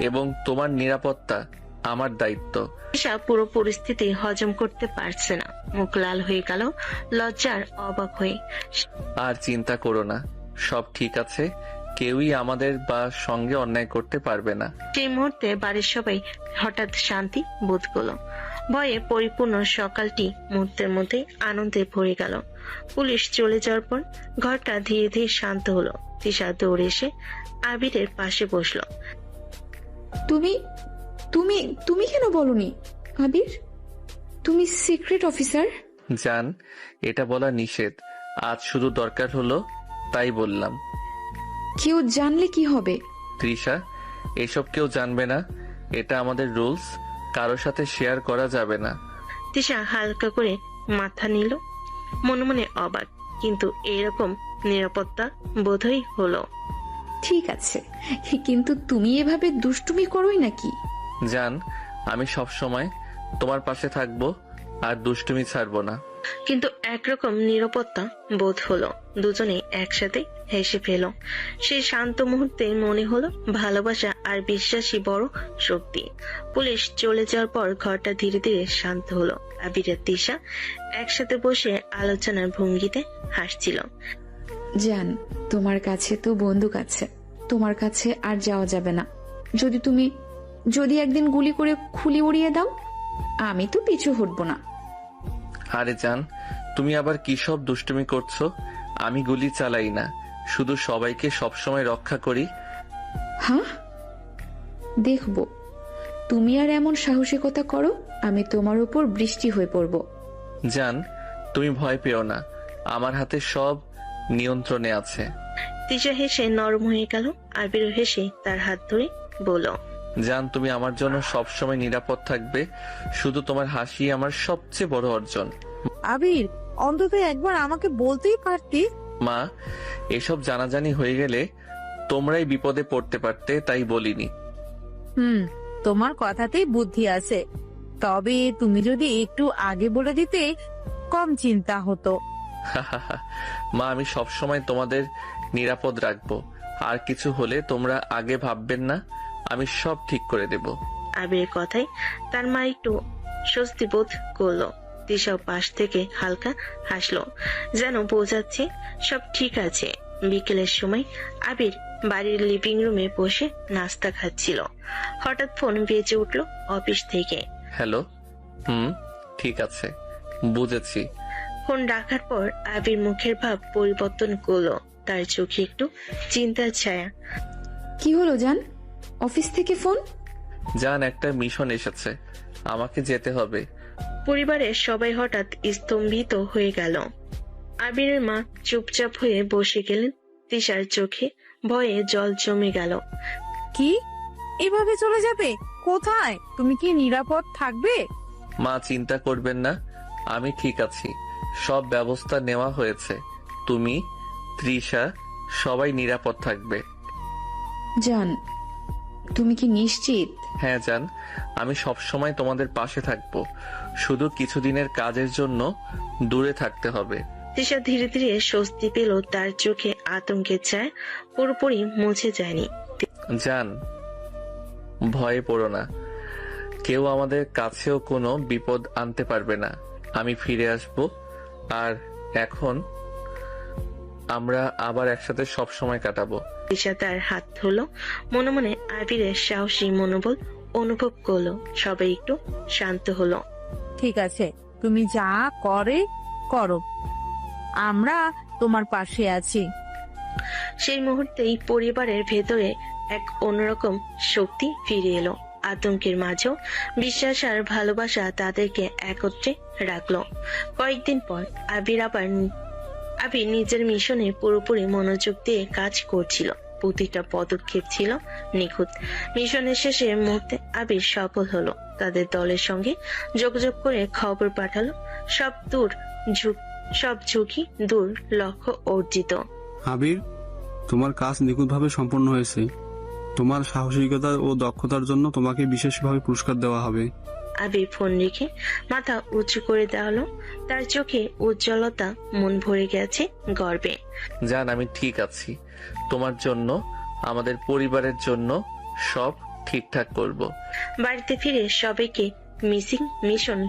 এবং তোমার নিরাপত্তা আমার দায়িত্ব। তিশা পুরো পরিস্থিতি হজম করতে পারছে না। মুখ লাল হয়ে গেল লজ্জার, অবাক হয়ে। আর চিন্তা করো না, সব ঠিক আছে। কেউই আমাদের বা সঙ্গে অন্যায় করতে পারবে না। সেই মুহূর্তে বাড়ির সবাই হঠাৎ শান্তি বোধ করলো। ভয়ে পরিপূর্ণ সকালটি মুহূর্তের মধ্যে আনন্দে ভরে গেল। পুলিশ চলে যাওয়ার পর ঘরটা ধীরে ধীরে শান্ত হলো। তিশা দৌড়ে এসে আবিরের পাশে বসলো। তুমি তুমি তুমি কেন বলনি আবির? তুমি সিক্রেট অফিসার? জান, এটা বলা নিষেধ। আজ শুধু দরকার হলো তাই বললাম। কেউ জানলে কি হবে? তৃষা, এসব কেউ জানবে না। এটা আমাদের রুলস, কারোর সাথে শেয়ার করা যাবে না। তিশা হালকা করে মাথা নিল। মনে মনে অবাক, কিন্তু এরকম নিরাপত্তা বোধই হলো। ঠিক আছে, কিন্তু তুমি এভাবে দুষ্টুমি করোই নাকি? জান, আমি সব সময় তোমার পাশে থাকবো আর দুষ্টুমি ছাড়বো না। কিন্তু একরকম নিরাপত্তা বোধ হলো। দুজনে একসাথে হেসে ফেল। সেই শান্ত মুহূর্তে মনে হলো ভালোবাসা আর বিশ্বাসী বড় শক্তি। পুলিশ চলে যাওয়ার পর ঘরটা ধীরে ধীরে শান্ত হলো। আবির আর তিশা একসাথে বসে আলোচনার ভঙ্গিতে হাসছিল। জান, তোমার কাছে তো বন্দুক আছে, তোমার কাছে আর যাওয়া যাবে না। যদি একদিন গুলি করে খুলি উড়িয়ে দাও, আমি তো পিছু হটবো না। আরে জান, তুমি আবার কি সব দুষ্টুমি করছো? আমি গুলি চালাই না, শুধু সবাইকে সবসময় রক্ষা করি। হ্যাঁ, দেখবো তুমি আর এমন সাহসিকতা করো, আমি তোমার উপর বৃষ্টি হয়ে পড়ব। জান, তুমি ভয় পেও না, আমার হাতে সব নিয়ন্ত্রণে আছে। তিশা হেসে নরম হয়ে গেল। আবিরও হেসে তার হাত ধরে বলল, জান, তুমি আমার জন্য সবসময় নিরাপদ থাকবে। শুধু তোমার হাসি আমার সবচেয়ে বড় অর্জন। আবির, অন্তত একবার আমাকে বলতেই পারতি। মা, এসব জানাজানি হয়ে গেলে তোমরাই বিপদে পড়তে পারতে, তাই বলিনি। তোমার কথাতেই বুদ্ধি আছে, তবে তুমি যদি একটু আগে বলে দিতে কম চিন্তা হতো। মা, আমি সবসময় তোমাদের নিরাপদ রাখবো। আর কিছু হলে তোমরা আগে ভাববেন না, আমি সব ঠিক করে দেব। আবিরের কথায় তার মা একটু স্বস্তি বোধ করলো। তিশাও পাশ থেকে হালকা হাসলো, যেন বোঝাচ্ছে সব ঠিক আছে। বিকেলের সময় আবির বাড়ির লিভিং রুমে বসে নাস্তা খাচ্ছিল। হঠাৎ ফোন বেজে উঠলো অফিস থেকে। হ্যালো। ঠিক আছে, বুঝেছি। ফোন রাখার পর আবির মুখের ভাব পরিবর্তন করলো, তার চোখে একটু চিন্তার ছায়া। কি হলো জান, অফিস থেকে ফোন? জান, একটা মিশন এসেছে, আমাকে যেতে হবে। পরিবারের সবাই হঠাৎ স্তম্ভিত হয়ে গেল। আবিরের মা চুপচাপ হয়ে বসে গেলেন। তিশার চোখে ভয়ে জল জমে গেল। কি, এভাবে চলে যাবে? কোথায়? তুমি কি নিরাপদ থাকবে? মা, চিন্তা করবেন না, আমি ঠিক আছি। সব ব্যবস্থা নেওয়া হয়েছে। তুমি, তৃষা, সবাই নিরাপদ থাকবে। জান, তুমি কি নিশ্চিত? হ্যাঁ জান, আমি সবসময় তোমাদের পাশে থাকবো। শুধু কিছুদিনের কাজের জন্য দূরে থাকতে হবে। তিশা ধীরে ধীরে স্বস্তি পেল, তার চোখে আতঙ্কের ছায়া পুরোপুরি মুছে যায়নি। জান, ভয়ে পড়ো না, কেউ আমাদের কাছেও কোনো বিপদ আনতে পারবে না। আমি ফিরে আসব, আর এখন আমরা আবার একসাথে সব সময় কাটাবো। তিশা তার হাত ধরলো, মনে মনে আবিরের সাহসী মনোবল অনুভব করলো। সবাই একটু শান্ত হলো। ঠিক আছে, তুমি যা করো, আমরা তোমার পাশে আছি। সেই মুহূর্তেই পরিবারের ভেতরে এক অন্যরকম শক্তি ফিরে এলো। আতঙ্কের মাঝেও বিশ্বাস আর ভালোবাসা তাদেরকে একত্রে রাখলো। কয়েকদিন পর আবির নিজের মিশনে পুরোপুরি মনোযোগ দিয়ে কাজ করছিল। প্রতিটা পদক্ষেপ ছিল নিখুঁত। মিশনের শেষে মুহূর্তে আবির সফল হলো। তাদের দলের সঙ্গে যোগাযোগ করে খবর পাঠালো, সব ঝুঁকি দূর, লক্ষ্য অর্জিত। আবির, তোমার কাজ নিখুঁতভাবে সম্পন্ন হয়েছে। তোমার সাহসিকতা ও দক্ষতার জন্য তোমাকে বিশেষভাবে পুরস্কার দেওয়া হবে। আবির ফোন রেখে মাথা উঁচু করে দেওয়ালো। তার চোখে উজ্জ্বলতা, মন ভরে গেছে গর্বে। জান, আমি ঠিক আছি। তোমার জন্য, আমাদের পরিবারের জন্য সব ঠিকঠাক করব। বাড়িতে ফিরে সবাইকে মিশন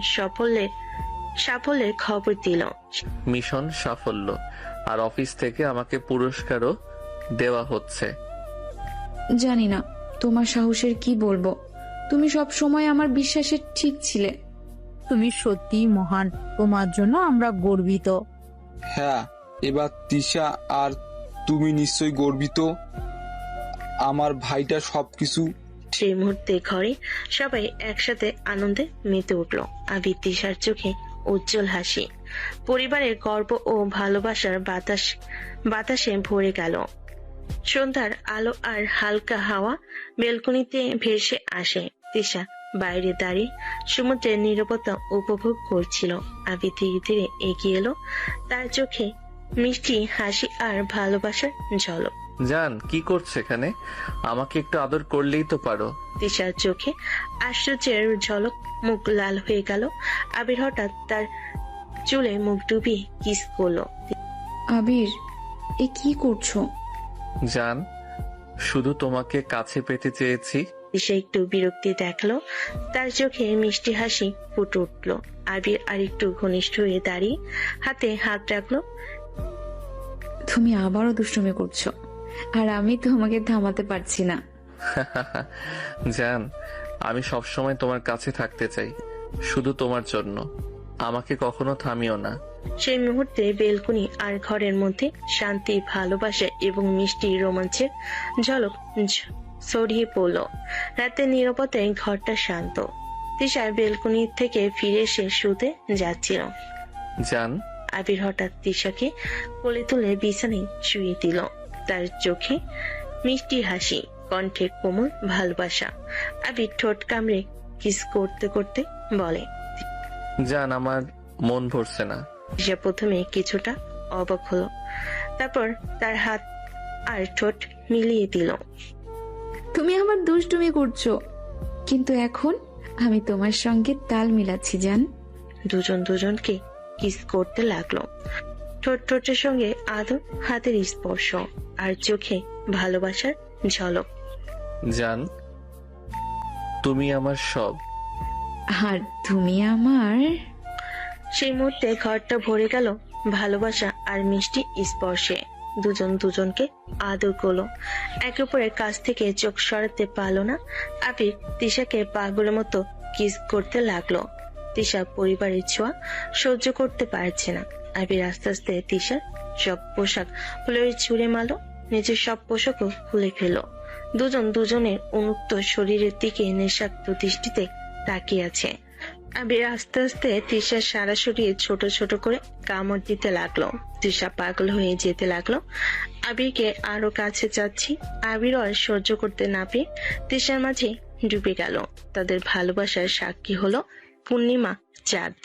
সাফল্যের খবর দিল। মিশন সাফল্য, আর অফিস থেকে আমাকে পুরস্কারও দেওয়া হচ্ছে। জানি না তোমার সাহসের কি বলবো, তুমি সব সময় আমার বিশ্বাসের ঠিক ছিলে। তুমি সত্যি মহান, তোমার জন্য আমরা গর্বিত। হ্যাঁ, এবার তিশা আর তুমি নিশ্চয়ই গর্বিত। আমার ভাইটা সবকিছু। সেই মুহূর্তে ঘরে সবাই একসাথে আনন্দে মেতে উঠল। আবির তিশার চোখে উজ্জ্বল হাসি। পরিবারের গর্ব ও ভালোবাসার বাতাসে ভরে গেল। সন্ধ্যার আলো আর হালকা হাওয়া বেলকনিতে ভেসে আসে। তিশা বাইরে দাঁড়িয়ে সমুদ্রের নীরবতা উপভোগ করছিল। আবির ধীরে ধীরে এগিয়ে এলো, তার চোখে মিষ্টি হাসি আর ভালোবাসার ঝলক। জান, কি করছে এখানে? আমাকে একটু আদর করলেই তো পারো। তিশার চোখে আশ্চর্যের ঝলক, মুখ লাল হয়ে গেল। আবির হঠাৎ তার চুলে মুখ ডুবিয়ে কিস করলো। আবির, এ কি করছো? জান, শুধু তোমাকে কাছে পেতে চেয়েছি। তিশা একটু বিরক্তি দেখলো, তার চোখে মিষ্টি হাসি ফুটে উঠলো। আবির আর একটু ঘনিষ্ঠ হয়ে দাঁড়িয়ে হাতে হাত রাখলো। তুমি আবারও দুষ্টুমি করছো, আর আমি তোমাকে থামাতে পারছি না। জান, আমি সবসময় তোমার কাছে থাকতে চাই, শুধু তোমার জন্য। আমাকে কখনো থামিও না। সেই মুহূর্তে বেলকুনি আর ঘরের মধ্যে শান্তি, ভালোবাসা এবং মিষ্টি রোমাঞ্চের ঝলক ছড়িয়ে পড়লো। রাতের নীরবতায় ঘরটা শান্ত। তিশা বেলকনি থেকে ফিরে এসে শুতে যাচ্ছিল। জান, আবির হঠাৎ তিশাকে কোলে তুলে বিছানায় শুয়ে দিল। তার চোখে মিষ্টি হাসি, কণ্ঠে কোমল ভালোবাসা। আবির ঠোঁট কামড়ে কিস করতে করতে বলে, জান আমার মন ভরছে না। তিশা প্রথমে কিছুটা অবাক হলো, তারপর তার হাত আর ঠোঁট মিলিয়ে দিল। তুমি আমার দুষ্টুমি করছো, কিন্তু এখন আমি তোমার সঙ্গে তাল মিলাচ্ছি জান। দুজন দুজনকে কিস করতে লাগলো। ঠোঁট ঠোঁটের সঙ্গে আদর, হাতের স্পর্শ আর চোখে ভালোবাসার ঝলক। জান, তুমি আমার সব। আর তুমি আমার। সেই মুহূর্তে ঘরটা ভরে গেল ভালোবাসা আর মিষ্টি স্পর্শে। দুজন দুজনকে আদর করলো। একে অপরের কাছ থেকে চোখ সরাতে পারলো না। আবির তিশাকে পাগলের মতো কিস করতে লাগলো। তিশা পরিবারের ছোঁয়া সহ্য করতে পারছে না। আবির আস্তে আস্তে তিশার সব পোশাক খুলে ছুঁড়ে মারলো, নিজের সব পোশাকও খুলে ফেললো। দুজন দুজনের উন্মুক্ত শরীরের দিকে নেশাক্ত দৃষ্টিতে তাকিয়ে আছে। আবির আস্তে আস্তে তিশার সারা শরীরে ছোট ছোট করে কামড় দিতে লাগলো। তিশা পাগল হয়ে যেতে লাগলো। আবিরকে আরো কাছে যাচ্ছি। আবির আর সহ্য করতে না পেয়ে তিশার মাঝে ডুবে গেল। তাদের ভালোবাসার সাক্ষী হলো পূর্ণিমা চাঁদ।